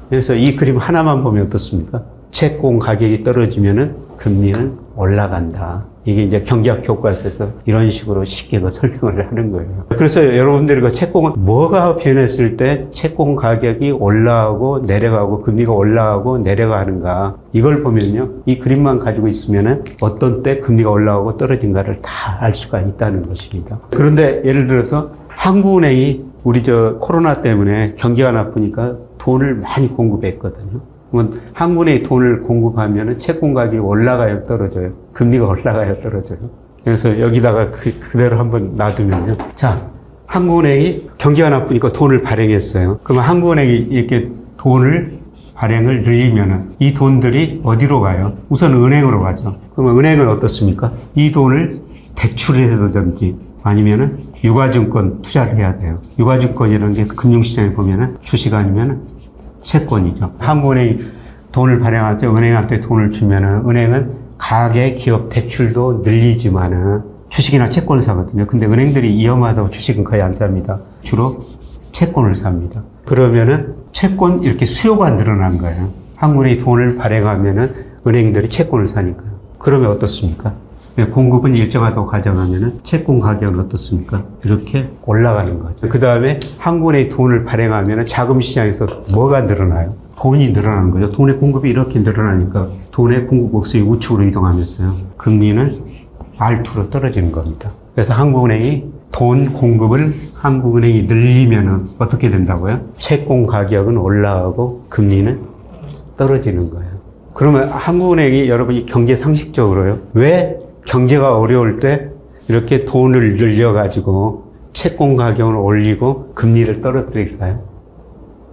그래서 이 그림 하나만 보면 어떻습니까? 채권 가격이 떨어지면은 금리는 올라간다. 이게 이제 경제학 교과서에서 이런 식으로 쉽게 설명을 하는 거예요. 그래서 여러분들이 채권은 뭐가 변했을 때 채권 가격이 올라가고 내려가고 금리가 올라가고 내려가는가. 이걸 보면요. 이 그림만 가지고 있으면은 어떤 때 금리가 올라가고 떨어진가를 다 알 수가 있다는 것입니다. 그런데 예를 들어서 한국은행이 우리 코로나 때문에 경기가 나쁘니까 돈을 많이 공급했거든요. 그러면 한국은행이 돈을 공급하면 채권 가격이 올라가요, 떨어져요? 금리가 올라가요, 떨어져요? 그래서 여기다가 그대로 한번 놔두면요. 자, 한국은행이 경기가 나쁘니까 돈을 발행했어요. 그러면 한국은행이 이렇게 돈을 발행을 늘리면은 이 돈들이 어디로 가요? 우선 은행으로 가죠. 그러면 은행은 어떻습니까? 이 돈을 대출을 해서든지 아니면은 유가증권 투자를 해야 돼요. 유가증권이라는 게 금융시장에 보면은 주식 아니면은 채권이죠. 한국은행이 돈을 발행할 때 은행한테 돈을 주면은 은행은 가계 기업 대출도 늘리지만은 주식이나 채권을 사거든요. 근데 은행들이 위험하다고 주식은 거의 안 삽니다. 주로 채권을 삽니다. 그러면은 채권 이렇게 수요가 늘어난 거예요. 한국은행이 돈을 발행하면은 은행들이 채권을 사니까요. 그러면 어떻습니까? 공급은 일정하다고 가정하면은 채권 가격은 어떻습니까? 이렇게 올라가는 거죠. 그 다음에 한국은행이 돈을 발행하면은 자금 시장에서 뭐가 늘어나요? 돈이 늘어나는 거죠. 돈의 공급이 이렇게 늘어나니까 돈의 공급 곡선이 우측으로 이동하면서요. 금리는 R2로 떨어지는 겁니다. 그래서 한국은행이 돈 공급을 한국은행이 늘리면은 어떻게 된다고요? 채권 가격은 올라가고 금리는 떨어지는 거예요. 그러면 한국은행이 여러분이 경제 상식적으로요. 왜 경제가 어려울 때 이렇게 돈을 늘려가지고 채권 가격을 올리고 금리를 떨어뜨릴까요?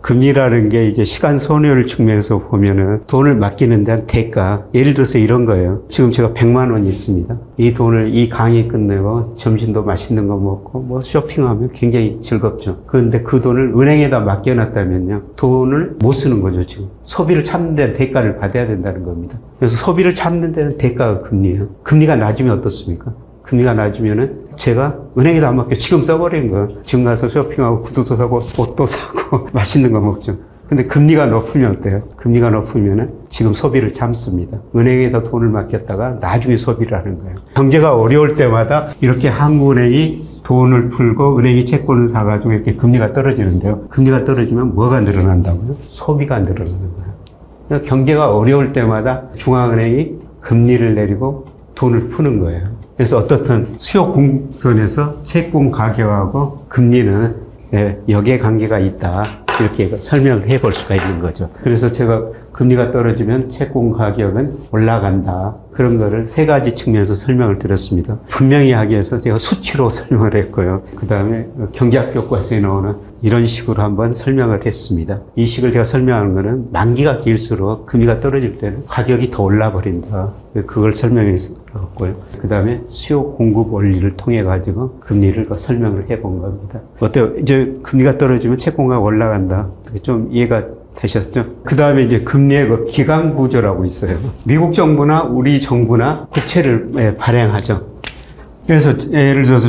금리라는 게 이제 시간 손해를 측면에서 보면은 돈을 맡기는 데한 대가. 예를 들어서 이런 거예요. 지금 제가 100만 원이 있습니다. 이 돈을 이 강의 끝내고 점심도 맛있는 거 먹고 뭐 쇼핑하면 굉장히 즐겁죠. 그런데 그 돈을 은행에다 맡겨놨다면요. 돈을 못 쓰는 거죠, 지금. 소비를 참는 데는 대가를 받아야 된다는 겁니다. 그래서 소비를 참는 데는 대가가 금리예요. 금리가 낮으면 어떻습니까? 금리가 낮으면은 제가 은행에다 안 맡겨 지금 써버리는 거예요. 지금 가서 쇼핑하고 구두도 사고 옷도 사고 맛있는 거 먹죠. 근데 금리가 높으면 어때요? 금리가 높으면은 지금 소비를 참습니다. 은행에다 돈을 맡겼다가 나중에 소비를 하는 거예요. 경제가 어려울 때마다 이렇게 한국은행이 돈을 풀고 은행이 채권을 사가지고 이렇게 금리가 떨어지는데요. 금리가 떨어지면 뭐가 늘어난다고요? 소비가 늘어나는 거예요. 그러니까 경제가 어려울 때마다 중앙은행이 금리를 내리고 돈을 푸는 거예요. 그래서 어떻든 수요 공급선에서 채권 가격하고 금리는 역의 관계가 있다. 이렇게 설명을 해볼 수가 있는 거죠. 그래서 제가 금리가 떨어지면 채권 가격은 올라간다. 그런 거를 세 가지 측면에서 설명을 드렸습니다. 분명히 하기 위해서 제가 수치로 설명을 했고요. 그 다음에 경제학 교과서에 나오는 이런 식으로 한번 설명을 했습니다. 이 식을 제가 설명하는 거는 만기가 길수록 금리가 떨어질 때는 가격이 더 올라 버린다. 그걸 설명했고요. 그 다음에 수요 공급 원리를 통해 가지고 금리를 설명을 해본 겁니다. 어때요? 이제 금리가 떨어지면 채권가 올라간다. 좀 이해가 되셨죠? 그 다음에 이제 금리의 그 기간 구조라고 있어요. 미국 정부나 우리 정부나 국채를 발행하죠. 그래서 예를 들어서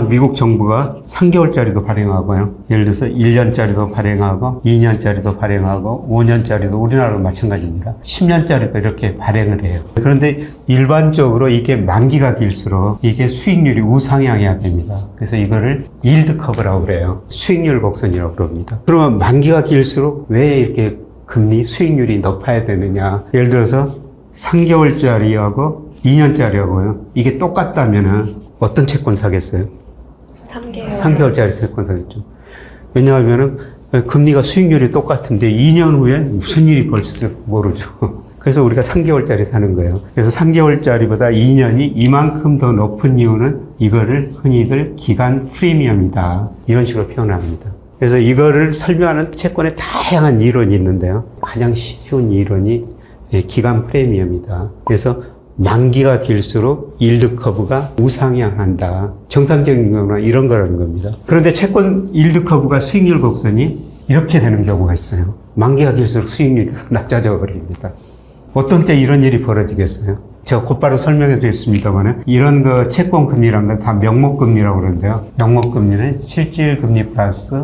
미국 정부가 3개월짜리도 발행하고요. 예를 들어서 1년짜리도 발행하고 2년짜리도 발행하고 5년짜리도 우리나라도 마찬가지입니다. 10년짜리도 이렇게 발행을 해요. 그런데 일반적으로 이게 만기가 길수록 이게 수익률이 우상향해야 됩니다. 그래서 이거를 일드 커브라고 그래요. 수익률 곡선이라고 그럽니다. 그러면 만기가 길수록 왜 이렇게 금리 수익률이 높아야 되느냐? 예를 들어서 3개월짜리하고 2년짜리하고요. 이게 똑같다면은 어떤 채권 사겠어요? 3개월짜리 채권 사겠죠. 왜냐하면은 금리가 수익률이 똑같은데 2년 후엔 무슨 일이 벌어질지 모르죠. 그래서 우리가 3개월짜리 사는 거예요. 그래서 3개월짜리보다 2년이 이만큼 더 높은 이유는 이거를 흔히들 기간 프리미엄이다. 이런 식으로 표현합니다. 그래서 이거를 설명하는 채권에 다양한 이론이 있는데요. 가장 쉬운 이론이 기간 프리미엄이다. 그래서 만기가 길수록 일드 커브가 우상향한다. 정상적인 경우는 이런 거라는 겁니다. 그런데 채권 일드 커브가 수익률 곡선이 이렇게 되는 경우가 있어요. 만기가 길수록 수익률이 낮아져 버립니다. 어떤 때 이런 일이 벌어지겠어요? 제가 곧바로 설명해 드리겠습니다만 이런 거 채권 금리라는 건 다 명목 금리라고 그러는데요. 명목 금리는 실질 금리 플러스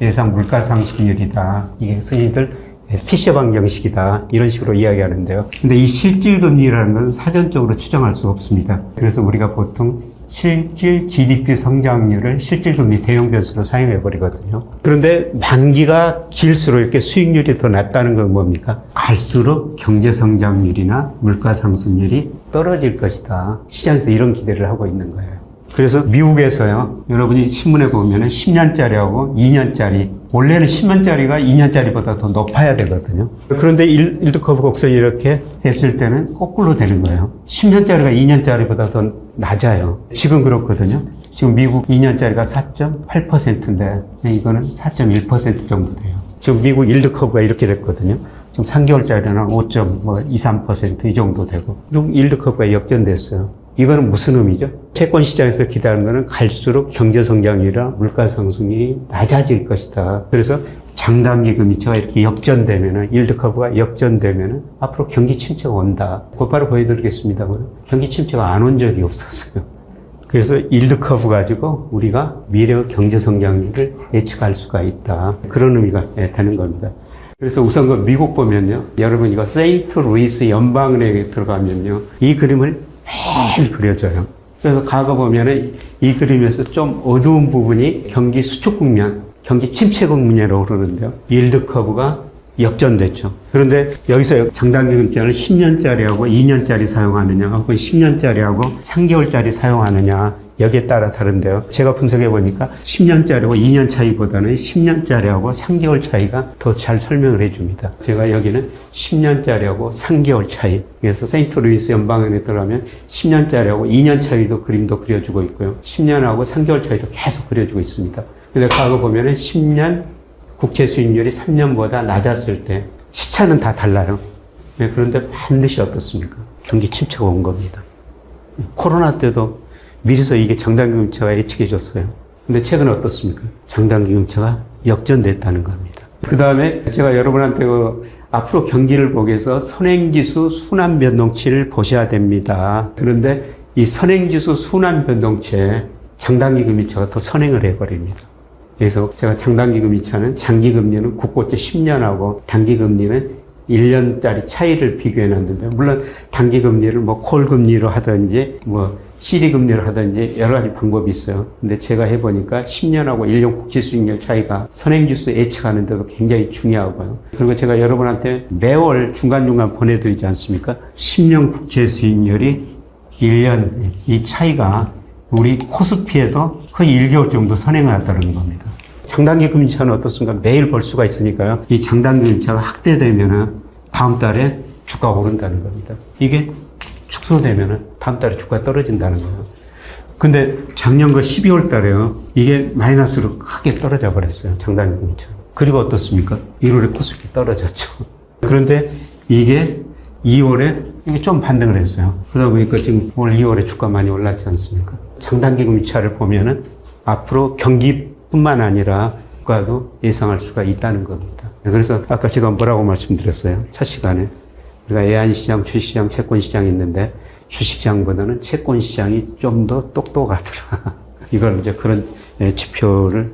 예상 물가 상승률이다. 이게 흔히들 피셔 방정식이다. 이런 식으로 이야기하는데요. 근데 이 실질금리라는 건 사전적으로 추정할 수 없습니다. 그래서 우리가 보통 실질 GDP 성장률을 실질금리 대응 변수로 사용해 버리거든요. 그런데 만기가 길수록 이렇게 수익률이 더 낮다는 건 뭡니까? 갈수록 경제 성장률이나 물가 상승률이 떨어질 것이다. 시장에서 이런 기대를 하고 있는 거예요. 그래서 미국에서요, 여러분이 신문에 보면은 10년짜리하고 2년짜리, 원래는 10년짜리가 2년짜리보다 더 높아야 되거든요. 그런데 일드 커브 곡선이 이렇게 됐을 때는 거꾸로 되는 거예요. 10년짜리가 2년짜리보다 더 낮아요. 지금 그렇거든요. 지금 미국 2년짜리가 4.8%인데, 이거는 4.1% 정도 돼요. 지금 미국 일드 커브가 이렇게 됐거든요. 지금 3개월짜리는 5.23% 이 정도 되고, 미국 일드 커브가 역전됐어요. 이거는 무슨 의미죠? 채권 시장에서 기대하는 것은 갈수록 경제 성장률이나 물가 상승률이 낮아질 것이다. 그래서 장단기 금리차가 이렇게 역전되면은, 일드 커브가 역전되면은 앞으로 경기 침체가 온다. 곧바로 보여드리겠습니다만 경기 침체가 안 온 적이 없었어요. 그래서 일드 커브 가지고 우리가 미래의 경제 성장률을 예측할 수가 있다. 그런 의미가 되는 겁니다. 그래서 우선 그 미국 보면요, 여러분 이거 세인트 루이스 연방은행에 들어가면요, 이 그림을 매일 그려져요. 그래서 과거 보면은 이 그림에서 좀 어두운 부분이 경기 수축 국면, 경기 침체 국면이라고 그러는데요. 일드 커브가 역전됐죠. 그런데 여기서 장단기 금리를 10년짜리하고 2년짜리 사용하느냐, 혹은 10년짜리하고 3개월짜리 사용하느냐, 여기에 따라 다른데요. 제가 분석해 보니까 10년짜리고 2년 차이보다는 10년짜리하고 3개월 차이가 더 잘 설명을 해줍니다. 제가 여기는 10년짜리하고 3개월 차이. 그래서 세인트 루이스 연방은행에 들어가면 10년짜리하고 2년 차이도 그림도 그려주고 있고요. 10년하고 3개월 차이도 계속 그려주고 있습니다. 근데 과거 보면은 10년, 국채 수익률이 3년보다 낮았을 때 시차는 다 달라요. 네, 그런데 반드시 어떻습니까? 경기 침체가 온 겁니다. 코로나 때도 미리서 이게 장단기금리차가 예측해 줬어요. 근데 최근에 어떻습니까? 장단기금리차가 역전됐다는 겁니다. 그 다음에 제가 여러분한테 앞으로 경기를 보기 위해서 선행지수 순환변동치를 보셔야 됩니다. 그런데 이 선행지수 순환변동치에 장단기금리차가 더 선행을 해버립니다. 그래서 제가 장단기금리차는 장기금리는 국고채 10년하고 단기금리는 1년짜리 차이를 비교해 놨는데, 물론 단기금리를 뭐 콜금리로 하든지 뭐 CD금리로 하든지 여러 가지 방법이 있어요. 근데 제가 해보니까 10년하고 1년 국채 수익률 차이가 선행지수 예측하는 데도 굉장히 중요하고요. 그리고 제가 여러분한테 매월 중간중간 보내드리지 않습니까? 10년 국채 수익률이 1년 이 차이가 우리 코스피에도 거의 1개월 정도 선행을 한다는 겁니다. 장단기 금리차는 어떻습니까? 매일 볼 수가 있으니까요. 이 장단기 금리차가 확대되면은 다음 달에 주가가 오른다는 겁니다. 이게 축소되면은 다음 달에 주가가 떨어진다는 거예요. 근데 작년 12월 달에요. 이게 마이너스로 크게 떨어져 버렸어요. 장단기 금리차. 그리고 어떻습니까? 1월에 코스피 떨어졌죠. 그런데 이게 2월에 이게 좀 반등을 했어요. 그러다 보니까 지금 오늘 2월에 주가 많이 올랐지 않습니까? 장단기 금리차를 보면은 앞으로 경기뿐만 아니라 주가도 예상할 수가 있다는 겁니다. 그래서 아까 제가 뭐라고 말씀드렸어요? 첫 시간에 우리가 애한시장, 주식시장, 채권시장이 있는데 주식시장보다는 채권시장이 좀 더 똑똑하더라. 이걸 이제 그런 지표를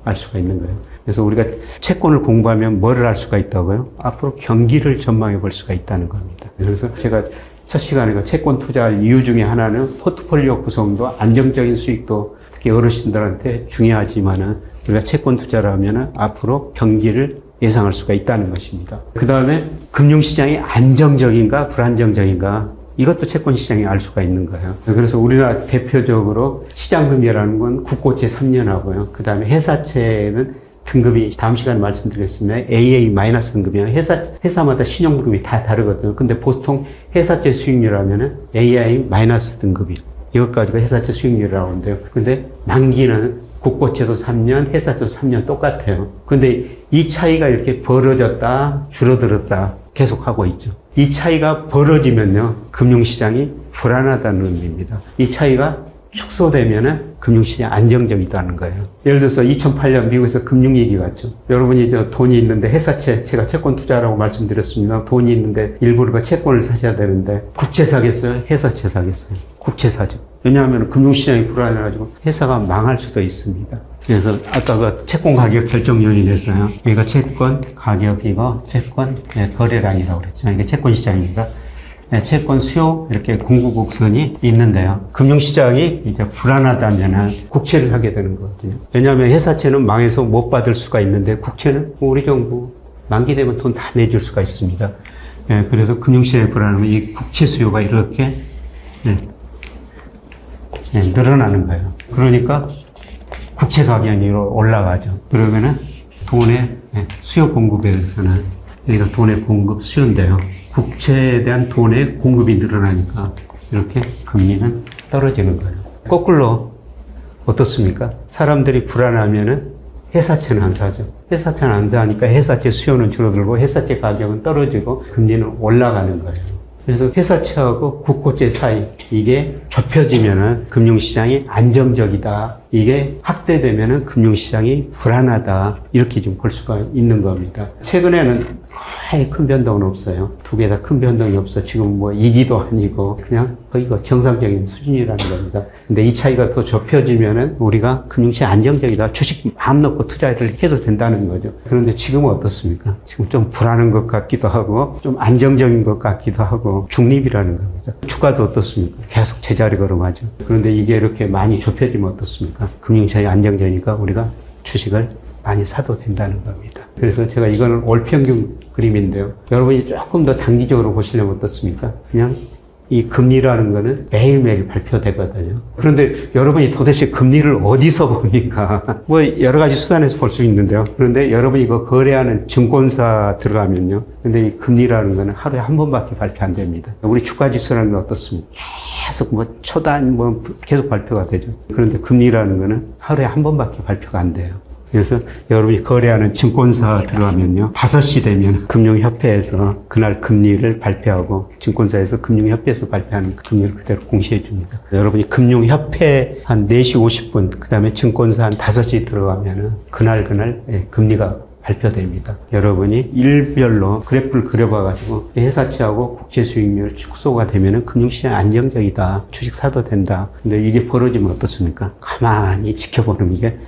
알 수가 있는 거예요. 그래서 우리가 채권을 공부하면 뭐를 알 수가 있다고요? 앞으로 경기를 전망해 볼 수가 있다는 겁니다. 그래서 제가 첫 시간에 채권 투자할 이유 중에 하나는 포트폴리오 구성도 안정적인 수익도 특히 어르신들한테 중요하지만은 우리가 채권 투자를 하면은 앞으로 경기를 예상할 수가 있다는 것입니다. 그 다음에 금융시장이 안정적인가 불안정적인가 이것도 채권시장이 알 수가 있는 거예요. 그래서 우리나라 대표적으로 시장금리라는 건 국고채 3년하고요. 그 다음에 회사채는 등급이 다음 시간에 말씀드리겠습니다. AA- 등급이에요. 회사마다 신용등급이 다 다르거든요. 근데 보통 회사채 수익률하면은 AI- 등급이 이것 가지고 회사채 수익률이라고 하는데요. 근데 만기는 국고채도 3년, 회사채도 3년 똑같아요. 근데 이 차이가 이렇게 벌어졌다, 줄어들었다 계속 하고 있죠. 이 차이가 벌어지면요, 금융시장이 불안하다는 의미입니다. 이 차이가 축소되면은 금융시장이 안정적이다는 거예요. 예를 들어서 2008년 미국에서 금융위기 갔죠. 여러분이 돈이 있는데 회사채, 제가 채권 투자라고 말씀드렸습니다. 돈이 있는데 일부러가 채권을 사셔야 되는데 국채 사겠어요? 회사채 사겠어요? 국채 사죠. 왜냐하면 금융시장이 불안해가지고 회사가 망할 수도 있습니다. 그래서 아까 그 채권 가격 결정 요인이 됐어요. 여기가 채권 가격이고 채권 거래량이라고 그랬죠. 이게 채권 시장입니다. 채권 수요 이렇게 공급 곡선이 있는데요. 금융시장이 이제 불안하다면 국채를 사게 되는 거거든요. 왜냐하면 회사채는 망해서 못 받을 수가 있는데 국채는 우리 정부 만기 되면 돈 다 내줄 수가 있습니다. 그래서 금융시장이 불안하면 이 국채 수요가 이렇게 늘어나는 거예요. 그러니까 국채 가격이 올라가죠. 그러면은 돈의 수요 공급에 대해서는 여기가 돈의 공급 수요인데요. 국채에 대한 돈의 공급이 늘어나니까 이렇게 금리는 떨어지는 거예요. 거꾸로 어떻습니까? 사람들이 불안하면은 회사채는 안 사죠. 회사채는 안 사니까 회사채 수요는 줄어들고 회사채 가격은 떨어지고 금리는 올라가는 거예요. 그래서 회사채하고 국고채 사이 이게 좁혀지면은 금융시장이 안정적이다. 이게 확대되면은 금융시장이 불안하다. 이렇게 좀 볼 수가 있는 겁니다. 최근에는 거의 큰 변동은 없어요. 두 개 다 큰 변동이 없어. 지금 뭐 2기도 아니고 그냥 거의 정상적인 수준이라는 겁니다. 근데 이 차이가 더 좁혀지면은 우리가 금융시장 안정적이다. 주식 마음 놓고 투자를 해도 된다는 거죠. 그런데 지금은 어떻습니까? 지금 좀 불안한 것 같기도 하고 좀 안정적인 것 같기도 하고 중립이라는 겁니다. 주가도 어떻습니까? 계속 제자리 걸음하죠. 그런데 이게 이렇게 많이 좁혀지면 어떻습니까? 금융시장이 안정적이니까 우리가 주식을 많이 사도 된다는 겁니다. 그래서 제가 이거는 월평균 그림인데요. 여러분이 조금 더 단기적으로 보시려면 어떻습니까? 그냥 이 금리라는 거는 매일매일 발표되거든요. 그런데 여러분이 도대체 금리를 어디서 봅니까? 뭐 여러 가지 수단에서 볼 수 있는데요. 그런데 여러분이 이거 거래하는 증권사 들어가면요. 근데 이 금리라는 거는 하루에 한 번밖에 발표 안 됩니다. 우리 주가지수라는 건 어떻습니까? 계속 뭐 초단 계속 발표가 되죠. 그런데 금리라는 거는 하루에 한 번밖에 발표가 안 돼요. 그래서 여러분이 거래하는 증권사 들어가면요. 5시 되면 금융협회에서 그날 금리를 발표하고 증권사에서 금융협회에서 발표하는 금리를 그대로 공시해 줍니다. 여러분이 금융협회 한 4시 50분, 그 다음에 증권사 한 5시 들어가면은 그날 금리가 발표됩니다. 여러분이 일별로 그래프를 그려봐가지고 회사채하고 국채 수익률 축소가 되면은 금융시장 안정적이다. 주식 사도 된다. 근데 이게 벌어지면 어떻습니까? 가만히 지켜보는 게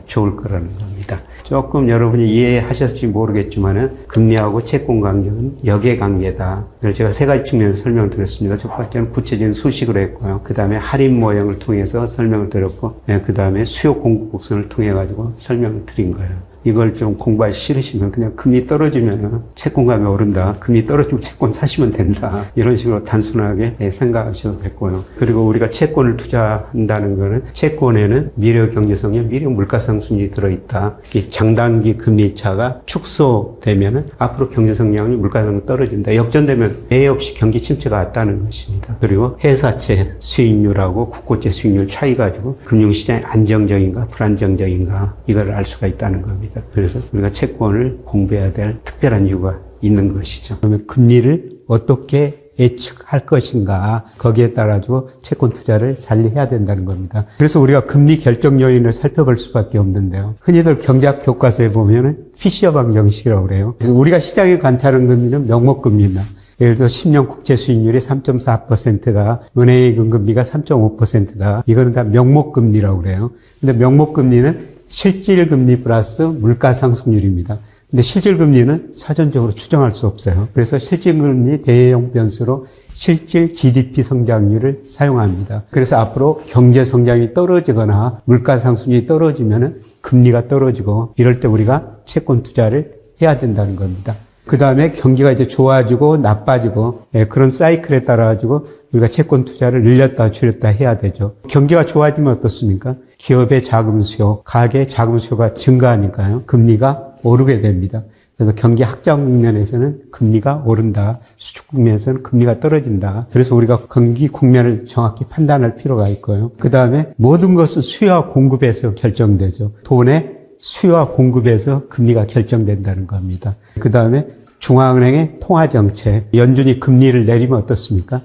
좋을 거라는 겁니다. 조금 여러분이 이해하실지 모르겠지만은 금리하고 채권 관계는 역의 관계다. 이걸 제가 3가지 측면에서 설명을 드렸습니다. 첫 번째는 구체적인 수식으로 했고요. 그 다음에 할인 모형을 통해서 설명을 드렸고, 그 다음에 수요 공급 곡선을 통해 가지고 설명을 드린 거예요. 이걸 좀 공부하기 싫으시면 그냥 금리 떨어지면 채권 가격이 오른다. 금리 떨어지면 채권 사시면 된다. 이런 식으로 단순하게 생각하셔도 됐고요. 그리고 우리가 채권을 투자한다는 거는 채권에는 미래 경제성에 미래 물가상승률이 들어있다. 이 장단기 금리 차가 축소되면은 앞으로 경제성장이 물가상승 떨어진다. 역전되면 예외 없이 경기 침체가 왔다는 것입니다. 그리고 회사채 수익률하고 국고채 수익률 차이 가지고 금융시장이 안정적인가 불안정적인가 이걸 알 수가 있다는 겁니다. 그래서 우리가 채권을 공부해야 될 특별한 이유가 있는 것이죠. 그러면 금리를 어떻게 예측할 것인가 거기에 따라서 채권 투자를 잘 해야 된다는 겁니다. 그래서 우리가 금리 결정 요인을 살펴볼 수밖에 없는데요. 흔히들 경제학 교과서에 보면은 피셔 방정식이라고 그래요. 그래서 우리가 시장에 관찰하는 금리는 명목금리입니다. 예를 들어 10년 국채 수익률이 3.4%다. 은행의 금리가 3.5%다. 이거는 다 명목금리라고 그래요. 근데 명목금리는 실질금리 플러스 물가상승률입니다. 근데 실질금리는 사전적으로 추정할 수 없어요. 그래서 실질금리 대형 변수로 실질 GDP 성장률을 사용합니다. 그래서 앞으로 경제 성장이 떨어지거나 물가상승률이 떨어지면은 금리가 떨어지고 이럴 때 우리가 채권 투자를 해야 된다는 겁니다. 그 다음에 경기가 이제 좋아지고 나빠지고 그런 사이클에 따라 가지고 우리가 채권 투자를 늘렸다 줄였다 해야 되죠. 경기가 좋아지면 어떻습니까? 기업의 자금 수요, 가계의 자금 수요가 증가하니까요. 금리가 오르게 됩니다. 그래서 경기 확장 국면에서는 금리가 오른다. 수축 국면에서는 금리가 떨어진다. 그래서 우리가 경기 국면을 정확히 판단할 필요가 있고요. 그 다음에 모든 것은 수요와 공급에서 결정되죠. 돈의 수요와 공급에서 금리가 결정된다는 겁니다. 그 다음에 중앙은행의 통화정책, 연준이 금리를 내리면 어떻습니까?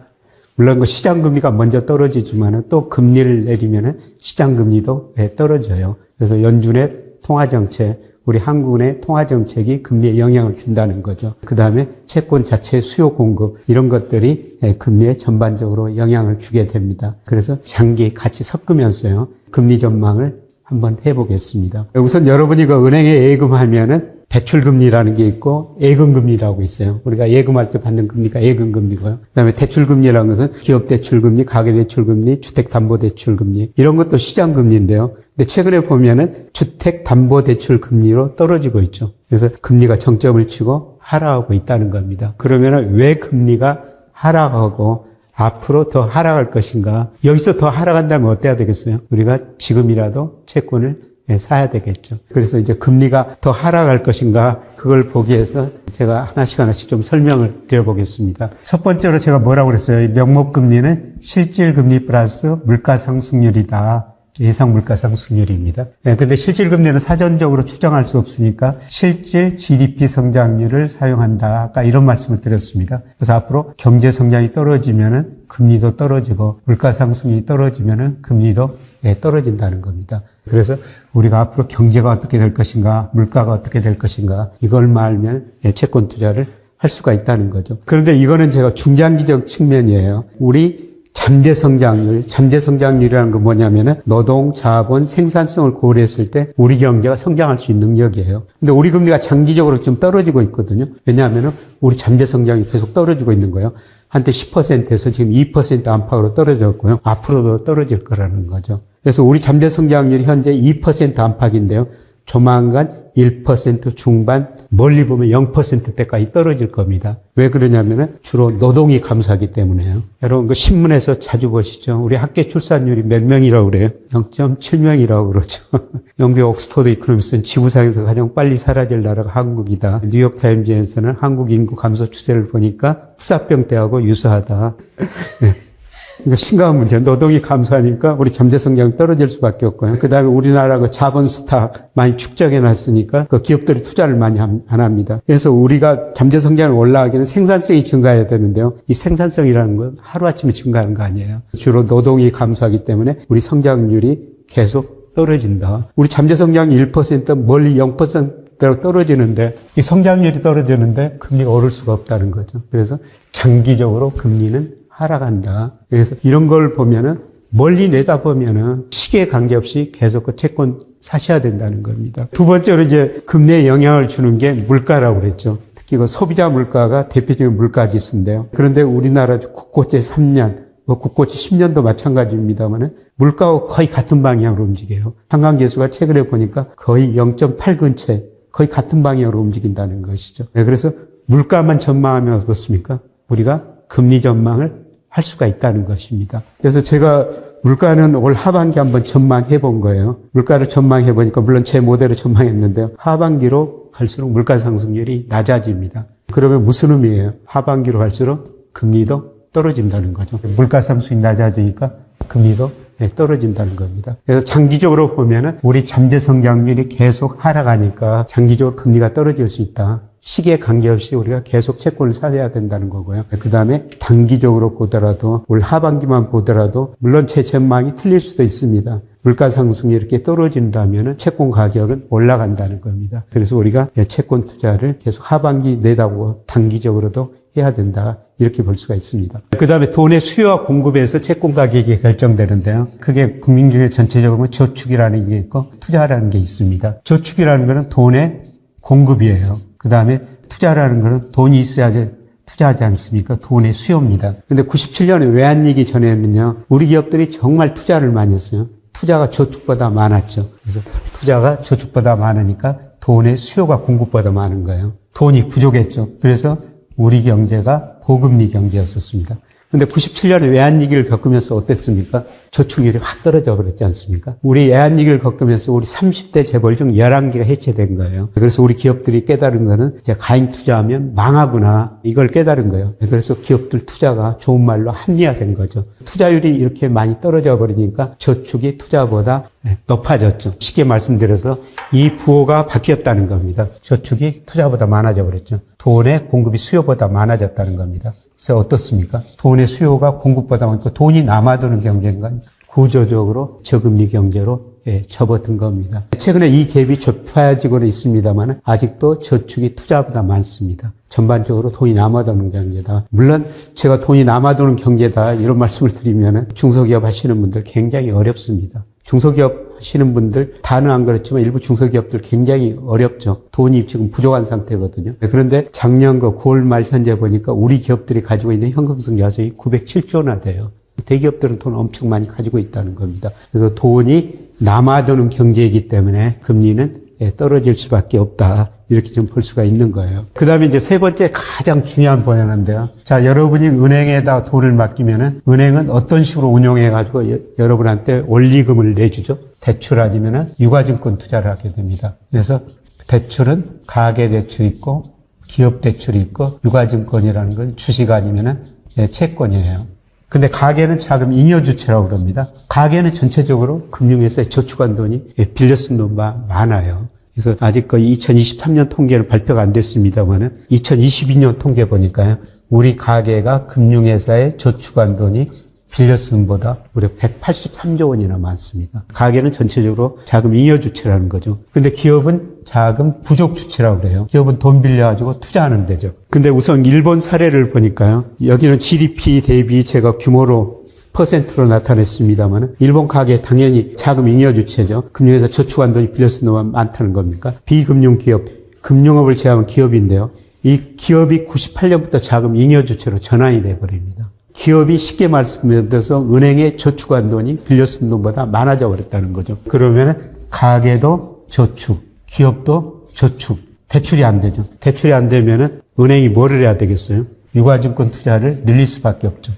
물론 그 시장금리가 먼저 떨어지지만 또 금리를 내리면 시장금리도 떨어져요. 그래서 연준의 통화정책, 우리 한국은행의 통화정책이 금리에 영향을 준다는 거죠. 그 다음에 채권 자체의 수요 공급 이런 것들이 금리에 전반적으로 영향을 주게 됩니다. 그래서 장기 같이 섞으면서요. 금리 전망을 한번 해보겠습니다. 우선 여러분이 그 은행에 예금하면은 대출금리라는 게 있고 예금금리라고 있어요. 우리가 예금할 때 받는 금리가 예금금리고요. 그다음에 대출금리라는 것은 기업대출금리, 가계대출금리, 주택담보대출금리 이런 것도 시장금리인데요. 근데 최근에 보면은 주택담보대출금리로 떨어지고 있죠. 그래서 금리가 정점을 치고 하락하고 있다는 겁니다. 그러면은 왜 금리가 하락하고 앞으로 더 하락할 것인가? 여기서 더 하락한다면 어때야 되겠어요? 우리가 지금이라도 채권을 사야 되겠죠. 그래서 이제 금리가 더 하락할 것인가? 그걸 보기 위해서 제가 하나씩 좀 설명을 드려보겠습니다. 첫 번째로 제가 뭐라고 그랬어요? 명목금리는 실질금리 플러스 물가상승률이다. 예상 물가상승률입니다. 근데 실질금리는 사전적으로 추정할 수 없으니까 실질 GDP 성장률을 사용한다. 아까 이런 말씀을 드렸습니다. 그래서 앞으로 경제 성장이 떨어지면은 금리도 떨어지고 물가상승이 떨어지면은 금리도 떨어진다는 겁니다. 그래서 우리가 앞으로 경제가 어떻게 될 것인가, 물가가 어떻게 될 것인가 이걸 알면 채권 투자를 할 수가 있다는 거죠. 그런데 이거는 제가 중장기적 측면이에요. 우리 잠재성장률이라는 건 뭐냐면은 노동, 자본, 생산성을 고려했을 때 우리 경제가 성장할 수 있는 능력이에요. 근데 우리 금리가 장기적으로 좀 떨어지고 있거든요. 왜냐하면은 우리 잠재성장이 계속 떨어지고 있는 거예요. 한때 10%에서 지금 2% 안팎으로 떨어졌고요. 앞으로도 떨어질 거라는 거죠. 그래서 우리 잠재성장률이 현재 2% 안팎인데요. 조만간 1% 중반, 멀리 보면 0%대까지 떨어질 겁니다. 왜 그러냐면은 주로 노동이 감소하기 때문에요. 여러분 그 신문에서 자주 보시죠. 우리 학계 출산율이 몇 명이라고 그래요? 0.7명이라고 그러죠. 영국의 옥스퍼드 이코노미스트는 지구상에서 가장 빨리 사라질 나라가 한국이다. 뉴욕타임즈에서는 한국 인구 감소 추세를 보니까 흑사병 때하고 유사하다. 이거 심각한 문제. 노동이 감소하니까 우리 잠재 성장이 떨어질 수밖에 없고요. 그 다음에 우리나라 그 자본 스탁 많이 축적해 놨으니까 그 기업들이 투자를 많이 안 합니다. 그래서 우리가 잠재 성장을 올라가기는 생산성이 증가해야 되는데요. 이 생산성이라는 건 하루아침에 증가하는 거 아니에요. 주로 노동이 감소하기 때문에 우리 성장률이 계속 떨어진다. 우리 잠재 성장이 1% 멀리 0%대로 떨어지는데 이 성장률이 떨어지는데 금리가 오를 수가 없다는 거죠. 그래서 장기적으로 금리는 하락한다. 그래서 이런 걸 보면은 멀리 내다보면은 시기에 관계없이 계속 그 채권 사셔야 된다는 겁니다. 두 번째로 이제 금리에 영향을 주는 게 물가라고 그랬죠. 특히 그 소비자 물가가 대표적인 물가 지수인데요. 그런데 우리나라 국고채 3년, 국고채 10년도 마찬가지입니다만은 물가와 거의 같은 방향으로 움직여요. 한강지수가 최근에 보니까 거의 0.8 근처에 거의 같은 방향으로 움직인다는 것이죠. 그래서 물가만 전망하면 어떻습니까? 우리가 금리 전망을 할 수가 있다는 것입니다. 그래서 제가 물가는 올 하반기 한번 전망해 본 거예요. 물가를 전망해 보니까 물론 제 모델을 전망했는데요. 하반기로 갈수록 물가 상승률이 낮아집니다. 그러면 무슨 의미예요? 하반기로 갈수록 금리도 떨어진다는 거죠. 물가 상승이 낮아지니까 금리도 떨어진다는 겁니다. 그래서 장기적으로 보면은 우리 잠재 성장률이 계속 하락하니까 장기적으로 금리가 떨어질 수 있다. 시기에 관계없이 우리가 계속 채권을 사야 된다는 거고요. 그 다음에 단기적으로 보더라도 올 하반기만 보더라도 물론 제 전망이 틀릴 수도 있습니다. 물가 상승이 이렇게 떨어진다면 채권 가격은 올라간다는 겁니다. 그래서 우리가 채권 투자를 계속 하반기 내다보고 단기적으로도 해야 된다. 이렇게 볼 수가 있습니다. 그 다음에 돈의 수요와 공급에서 채권 가격이 결정되는데요. 그게 국민경제 전체적으로 저축이라는 게 있고 투자라는 게 있습니다. 저축이라는 거는 돈의 공급이에요. 그 다음에 투자라는 거는 돈이 있어야지 투자하지 않습니까? 돈의 수요입니다. 근데 97년에 외환위기 전에는요, 우리 기업들이 정말 투자를 많이 했어요. 투자가 저축보다 많았죠. 그래서 투자가 저축보다 많으니까 돈의 수요가 공급보다 많은 거예요. 돈이 부족했죠. 그래서 우리 경제가 고금리 경제였었습니다. 근데 97년에 외환위기를 겪으면서 어땠습니까? 저축률이 확 떨어져 버렸지 않습니까? 우리 외환위기를 겪으면서 우리 30대 재벌 중 11개가 해체된 거예요. 그래서 우리 기업들이 깨달은 거는 이제 가인 투자하면 망하구나. 이걸 깨달은 거예요. 그래서 기업들 투자가 좋은 말로 합리화된 거죠. 투자율이 이렇게 많이 떨어져 버리니까 저축이 투자보다 높아졌죠. 쉽게 말씀드려서 이 부호가 바뀌었다는 겁니다. 저축이 투자보다 많아져 버렸죠. 돈의 공급이 수요보다 많아졌다는 겁니다. 그래서 어떻습니까? 돈의 수요가 공급보다 많고 돈이 남아도는 경제인가 구조적으로 저금리 경제로 접어든 겁니다. 최근에 이 갭이 좁혀지고는 있습니다만 아직도 저축이 투자보다 많습니다. 전반적으로 돈이 남아도는 경제다. 물론 제가 돈이 남아도는 경제다 이런 말씀을 드리면 중소기업 하시는 분들 굉장히 어렵습니다. 중소기업 하시는 분들 다는 안 그렇지만 일부 중소기업들 굉장히 어렵죠. 돈이 지금 부족한 상태거든요. 그런데 작년 9월 말 현재 보니까 우리 기업들이 가지고 있는 현금성 자산이 907조 원나 돼요. 대기업들은 돈 엄청 많이 가지고 있다는 겁니다. 그래서 돈이 남아도는 경제이기 때문에 금리는 떨어질 수밖에 없다. 이렇게 좀 볼 수가 있는 거예요. 그 다음에 이제 세 번째 가장 중요한 포인트인데요. 자, 여러분이 은행에다 돈을 맡기면은 은행은 어떤 식으로 운용해가지고 여러분한테 원리금을 내주죠? 대출 아니면은 유가증권 투자를 하게 됩니다. 그래서 대출은 가계대출이 있고 기업대출이 있고 유가증권이라는 건 주식 아니면은 채권이에요. 근데 가계는 자금 잉여주체라고 그럽니다. 가계는 전체적으로 금융회사에 저축한 돈이 빌려 쓴 돈 많아요. 그래서 아직 거의 2023년 통계는 발표가 안 됐습니다만은 2022년 통계 보니까요. 우리 가계가 금융회사에 저축한 돈이 빌려 쓴 것보다 무려 183조 원이나 많습니다. 가계는 전체적으로 자금 잉여주체라는 거죠. 근데 기업은 자금 부족주체라고 그래요. 기업은 돈 빌려가지고 투자하는 데죠. 근데 우선 일본 사례를 보니까요. 여기는 GDP 대비 제가 규모로 퍼센트로 나타냈습니다만 일본 가계 당연히 자금 잉여 주체죠. 금융회사 저축한 돈이 빌려 쓴 돈만 많다는 겁니까? 비금융 기업, 금융업을 제외하면 기업인데요. 이 기업이 98년부터 자금 잉여 주체로 전환이 돼버립니다. 기업이 쉽게 말씀드려서 은행에 저축한 돈이 빌려 쓴 돈보다 많아져 버렸다는 거죠. 그러면 가계도 저축, 기업도 저축, 대출이 안 되죠. 대출이 안 되면은 은행이 뭐를 해야 되겠어요? 유가증권 투자를 늘릴 수밖에 없죠.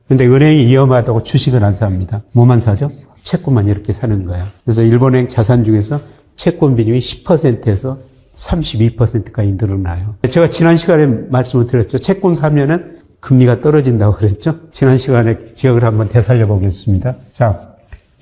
근데 은행이 위험하다고 주식을 안 삽니다. 뭐만 사죠? 채권만 이렇게 사는 거예요. 그래서 일본은행 자산 중에서 채권 비중이 10%에서 32%까지 늘어나요. 제가 지난 시간에 말씀을 드렸죠. 채권 사면은 금리가 떨어진다고 그랬죠? 지난 시간에 기억을 한번 되살려 보겠습니다. 자,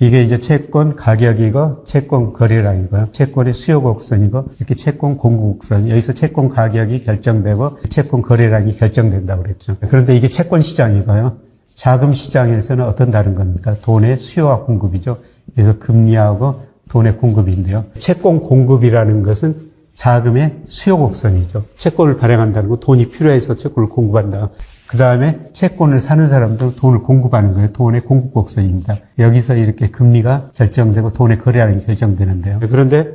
이게 이제 채권 가격이고 채권 거래량이고요. 채권의 수요 곡선이고 이렇게 채권 공급 곡선. 여기서 채권 가격이 결정되고 채권 거래량이 결정된다고 그랬죠. 그런데 이게 채권 시장이고요. 자금 시장에서는 어떤 다른 겁니까? 돈의 수요와 공급이죠. 그래서 금리하고 돈의 공급인데요. 채권 공급이라는 것은 자금의 수요 곡선이죠. 채권을 발행한다는 거 돈이 필요해서 채권을 공급한다. 그 다음에 채권을 사는 사람도 돈을 공급하는 거예요. 돈의 공급 곡선입니다. 여기서 이렇게 금리가 결정되고 돈의 거래량이 결정되는데요. 그런데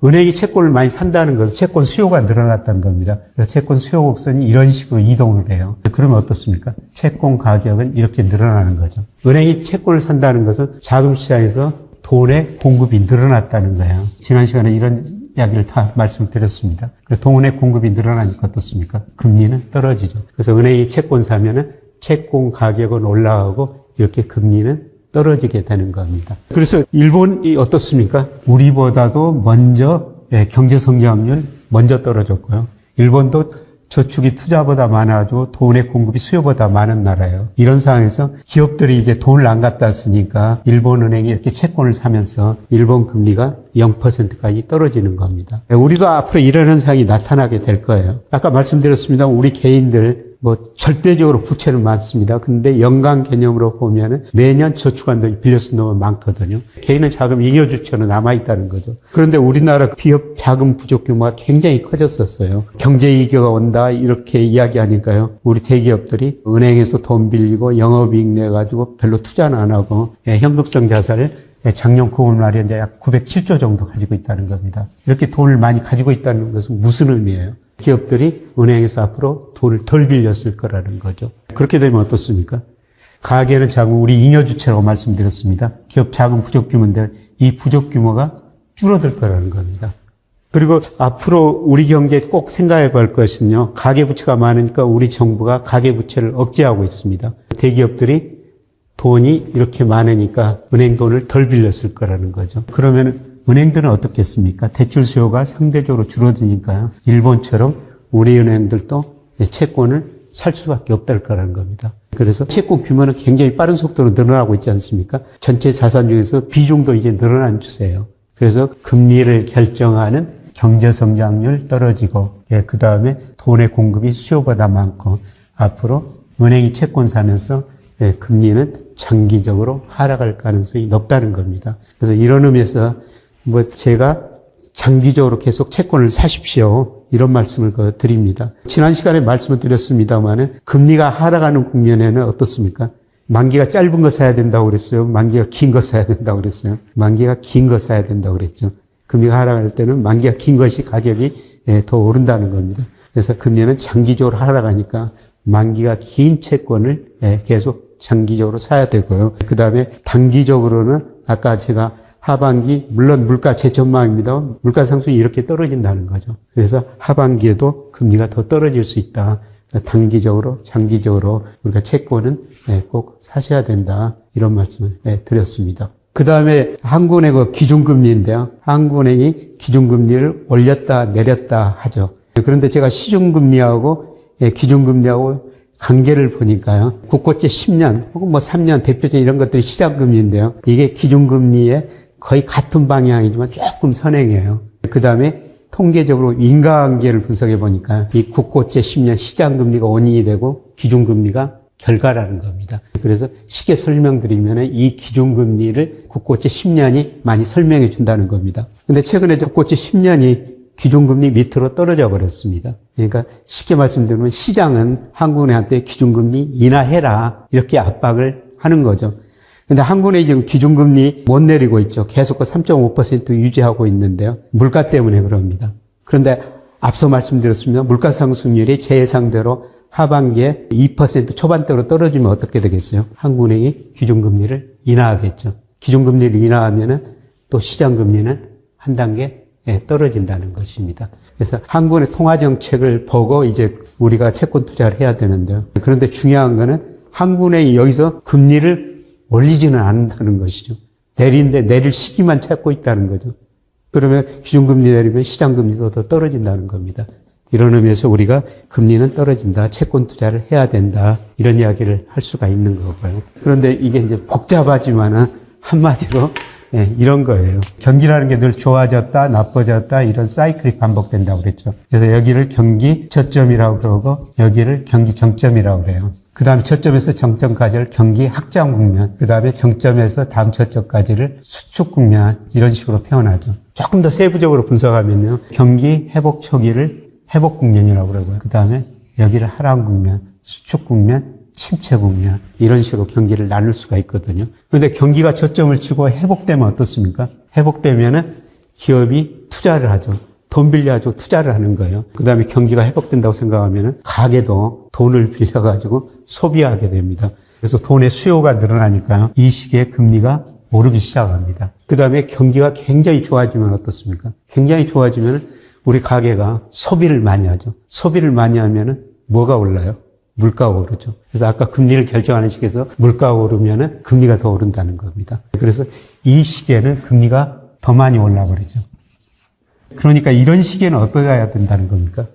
은행이 채권을 많이 산다는 것은 채권 수요가 늘어났다는 겁니다. 그래서 채권 수요 곡선이 이런 식으로 이동을 해요. 그러면 어떻습니까? 채권 가격은 이렇게 늘어나는 거죠. 은행이 채권을 산다는 것은 자금 시장에서 돈의 공급이 늘어났다는 거예요. 지난 시간에 이런 이야기를 다 말씀드렸습니다. 그래서 돈의 공급이 늘어나니까 어떻습니까? 금리는 떨어지죠. 그래서 은행이 채권 사면은 채권 가격은 올라가고 이렇게 금리는 떨어지게 되는 겁니다. 그래서 일본이 어떻습니까? 우리보다도 먼저 경제 성장률 먼저 떨어졌고요. 일본도 저축이 투자보다 많아지고 돈의 공급이 수요보다 많은 나라예요. 이런 상황에서 기업들이 이제 돈을 안 갖다 쓰니까 일본은행이 이렇게 채권을 사면서 일본 금리가 0%까지 떨어지는 겁니다. 우리도 앞으로 이런 현상이 나타나게 될 거예요. 아까 말씀드렸습니다. 우리 개인들 절대적으로 부채는 많습니다. 근데 연간 개념으로 보면은 매년 저축한 돈이 빌려 쓴 돈은 많거든요. 개인은 자금 잉여주처는 남아있다는 거죠. 그런데 우리나라 기업 자금 부족 규모가 굉장히 커졌었어요. 경제 위기가 온다 이렇게 이야기하니까요. 우리 대기업들이 은행에서 돈 빌리고 영업이익 내가지고 별로 투자는 안 하고 현금성 자산을 작년 9월 말에 이제 약 907조 정도 가지고 있다는 겁니다. 이렇게 돈을 많이 가지고 있다는 것은 무슨 의미예요? 기업들이 은행에서 앞으로 돈을 덜 빌렸을 거라는 거죠. 그렇게 되면 어떻습니까? 가계는 자금, 우리 잉여주체라고 말씀드렸습니다. 기업 자금 부족 규모인데 이 부족 규모가 줄어들 거라는 겁니다. 그리고 앞으로 우리 경제에 꼭 생각해 볼 것은요. 가계부채가 많으니까 우리 정부가 가계부채를 억제하고 있습니다. 대기업들이 돈이 이렇게 많으니까 은행 돈을 덜 빌렸을 거라는 거죠. 그러면 은행들은 어떻겠습니까? 대출 수요가 상대적으로 줄어드니까요. 일본처럼 우리 은행들도 채권을 살 수밖에 없다는 거라는 겁니다. 그래서 채권 규모는 굉장히 빠른 속도로 늘어나고 있지 않습니까? 전체 자산 중에서 비중도 이제 늘어난 추세예요. 그래서 금리를 결정하는 경제 성장률 떨어지고, 그 다음에 돈의 공급이 수요보다 많고, 앞으로 은행이 채권 사면서 금리는 장기적으로 하락할 가능성이 높다는 겁니다. 그래서 이런 의미에서 제가 장기적으로 계속 채권을 사십시오. 이런 말씀을 드립니다. 지난 시간에 말씀을 드렸습니다만은 금리가 하락하는 국면에는 어떻습니까? 만기가 짧은 거 사야 된다고 그랬어요. 만기가 긴 거 사야 된다고 그랬어요. 만기가 긴 거 사야 된다고 그랬죠. 금리가 하락할 때는 만기가 긴 것이 가격이 더 오른다는 겁니다. 그래서 금리는 장기적으로 하락하니까 만기가 긴 채권을 계속 장기적으로 사야 되고요. 그 다음에 단기적으로는 아까 제가 하반기, 물론 물가 재전망입니다. 물가 상승이 이렇게 떨어진다는 거죠. 그래서 하반기에도 금리가 더 떨어질 수 있다. 단기적으로, 장기적으로 우리가 채권은 꼭 사셔야 된다. 이런 말씀을 드렸습니다. 그 다음에 한국은행 기준금리인데요. 한국은행이 기준금리를 올렸다 내렸다 하죠. 그런데 제가 시중금리하고 기준금리하고 관계를 보니까요. 국고채 10년 혹은 3년 대표적인 이런 것들이 시장금리인데요. 이게 기준금리에 거의 같은 방향이지만 조금 선행해요. 그 다음에 통계적으로 인과관계를 분석해 보니까 이 국고채 10년 시장금리가 원인이 되고 기준금리가 결과라는 겁니다. 그래서 쉽게 설명드리면 이 기준금리를 국고채 10년이 많이 설명해 준다는 겁니다. 근데 최근에 국고채 10년이 기준금리 밑으로 떨어져 버렸습니다. 그러니까 쉽게 말씀드리면 시장은 한국은행한테 기준금리 인하해라 이렇게 압박을 하는 거죠. 근데 한국은행이 지금 기준금리 못 내리고 있죠. 계속 3.5% 유지하고 있는데요. 물가 때문에 그럽니다. 그런데 앞서 말씀드렸습니다. 물가 상승률이 제 예상대로 하반기에 2% 초반대로 떨어지면 어떻게 되겠어요? 한국은행이 기준금리를 인하하겠죠. 기준금리를 인하하면은 또 시장금리는 한 단계 떨어진다는 것입니다. 그래서 한국은행 통화정책을 보고 이제 우리가 채권 투자를 해야 되는데요. 그런데 중요한 거는 한국은행이 여기서 금리를 올리지는 않는다는 것이죠. 내릴 시기만 찾고 있다는 거죠. 그러면 기준금리 내리면 시장금리도 더 떨어진다는 겁니다. 이런 의미에서 우리가 금리는 떨어진다, 채권 투자를 해야 된다, 이런 이야기를 할 수가 있는 거고요. 그런데 이게 이제 복잡하지만은 한마디로 이런 거예요. 경기라는 게 늘 좋아졌다, 나빠졌다, 이런 사이클이 반복된다고 그랬죠. 그래서 여기를 경기 저점이라고 그러고, 여기를 경기 정점이라고 그래요. 그 다음에 저점에서 정점까지를 경기 확장 국면, 그 다음에 정점에서 다음 저점까지를 수축 국면, 이런 식으로 표현하죠. 조금 더 세부적으로 분석하면요. 경기 회복 초기를 회복 국면이라고 그러고요. 그 다음에 여기를 하락 국면, 수축 국면, 침체 국면, 이런 식으로 경기를 나눌 수가 있거든요. 그런데 경기가 저점을 치고 회복되면 어떻습니까? 회복되면은 기업이 투자를 하죠. 돈 빌려가지고 투자를 하는 거예요. 그 다음에 경기가 회복된다고 생각하면은 가게도 돈을 빌려가지고 소비하게 됩니다. 그래서 돈의 수요가 늘어나니까요. 이 시기에 금리가 오르기 시작합니다. 그 다음에 경기가 굉장히 좋아지면 어떻습니까? 굉장히 좋아지면 우리 가게가 소비를 많이 하죠. 소비를 많이 하면은 뭐가 올라요? 물가가 오르죠. 그래서 아까 금리를 결정하는 시기에서 물가가 오르면은 금리가 더 오른다는 겁니다. 그래서 이 시기에는 금리가 더 많이 올라버리죠. 그러니까 이런 시기에는 어떻게 해야 된다는 겁니까?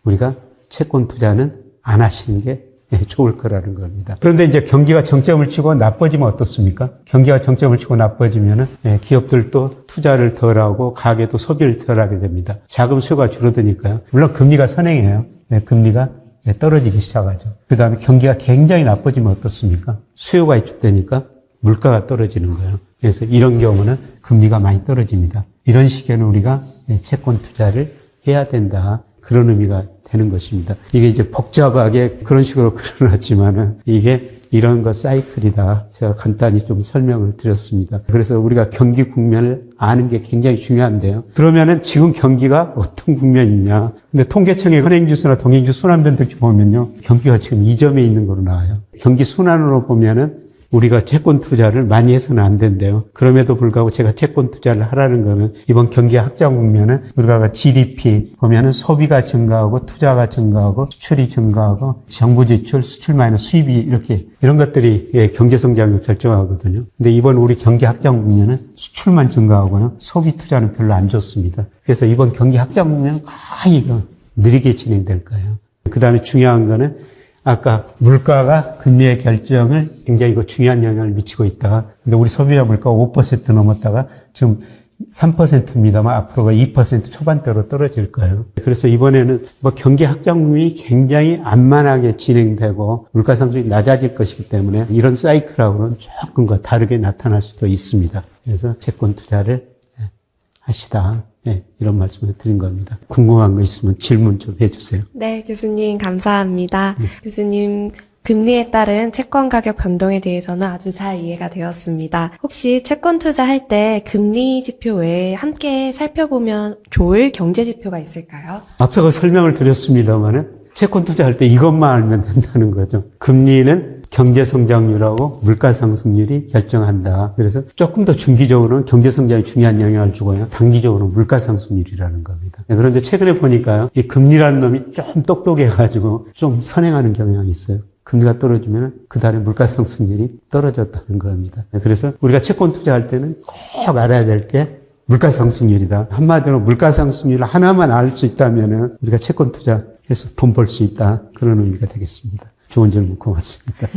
우리가 채권 투자는 안 하시는 게 좋을 거라는 겁니다. 그런데 이제 경기가 정점을 치고 나빠지면 어떻습니까? 경기가 정점을 치고 나빠지면은 기업들도 투자를 덜 하고 가게도 소비를 덜 하게 됩니다. 자금 수요가 줄어드니까요. 물론 금리가 선행해요. 금리가 떨어지기 시작하죠. 그 다음에 경기가 굉장히 나빠지면 어떻습니까? 수요가 위축되니까 물가가 떨어지는 거예요. 그래서 이런 경우는 금리가 많이 떨어집니다. 이런 시기에는 우리가 채권 투자를 해야 된다. 그런 의미가 되는 것입니다. 이게 이제 복잡하게 그런 식으로 그려놨지만은 이게 이런 거 사이클이다. 제가 간단히 좀 설명을 드렸습니다. 그래서 우리가 경기 국면을 아는 게 굉장히 중요한데요. 그러면은 지금 경기가 어떤 국면이냐. 근데 통계청의 현행지수나 동행지수 순환 변동치 보면요. 경기가 지금 2점에 있는 거로 나와요. 경기 순환으로 보면은 우리가 채권 투자를 많이 해서는 안 된대요. 그럼에도 불구하고 제가 채권 투자를 하라는 거는 이번 경기 확장 국면은 우리가 GDP 보면은 소비가 증가하고 투자가 증가하고 수출이 증가하고 정부 지출, 수출 마이너스 수입이 이렇게 이런 것들이 경제 성장을 결정하거든요. 근데 이번 우리 경기 확장 국면은 수출만 증가하고요. 소비 투자는 별로 안 좋습니다. 그래서 이번 경기 확장 국면은 거의 느리게 진행될 거예요. 그 다음에 중요한 거는 아까 물가가 금리의 결정을 굉장히 중요한 영향을 미치고 있다. 근데 우리 소비자 물가가 5% 넘었다가 지금 3%입니다만 앞으로가 2% 초반대로 떨어질 거예요. 그래서 이번에는 경기 확장률이 굉장히 안만하게 진행되고 물가 상승이 낮아질 것이기 때문에 이런 사이클하고는 조금 다르게 나타날 수도 있습니다. 그래서 채권 투자를 하시다. 이런 말씀을 드린 겁니다. 궁금한 거 있으면 질문 좀 해주세요. 네, 교수님 감사합니다. 교수님, 금리에 따른 채권 가격 변동에 대해서는 아주 잘 이해가 되었습니다. 혹시 채권 투자할 때 금리 지표 외에 함께 살펴보면 좋을 경제 지표가 있을까요? 앞서 설명을 드렸습니다만은 채권 투자할 때 이것만 알면 된다는 거죠. 금리는 경제 성장률하고 물가 상승률이 결정한다. 그래서 조금 더 중기적으로는 경제 성장에 중요한 영향을 주고요. 단기적으로는 물가 상승률이라는 겁니다. 그런데 최근에 보니까요. 이 금리라는 놈이 좀 똑똑해가지고 좀 선행하는 경향이 있어요. 금리가 떨어지면 그다음에 물가 상승률이 떨어졌다는 겁니다. 그래서 우리가 채권 투자할 때는 꼭 알아야 될 게 물가 상승률이다. 한마디로 물가 상승률 하나만 알 수 있다면 우리가 채권 투자해서 돈 벌 수 있다. 그런 의미가 되겠습니다. 좋은 질문 고맙습니다.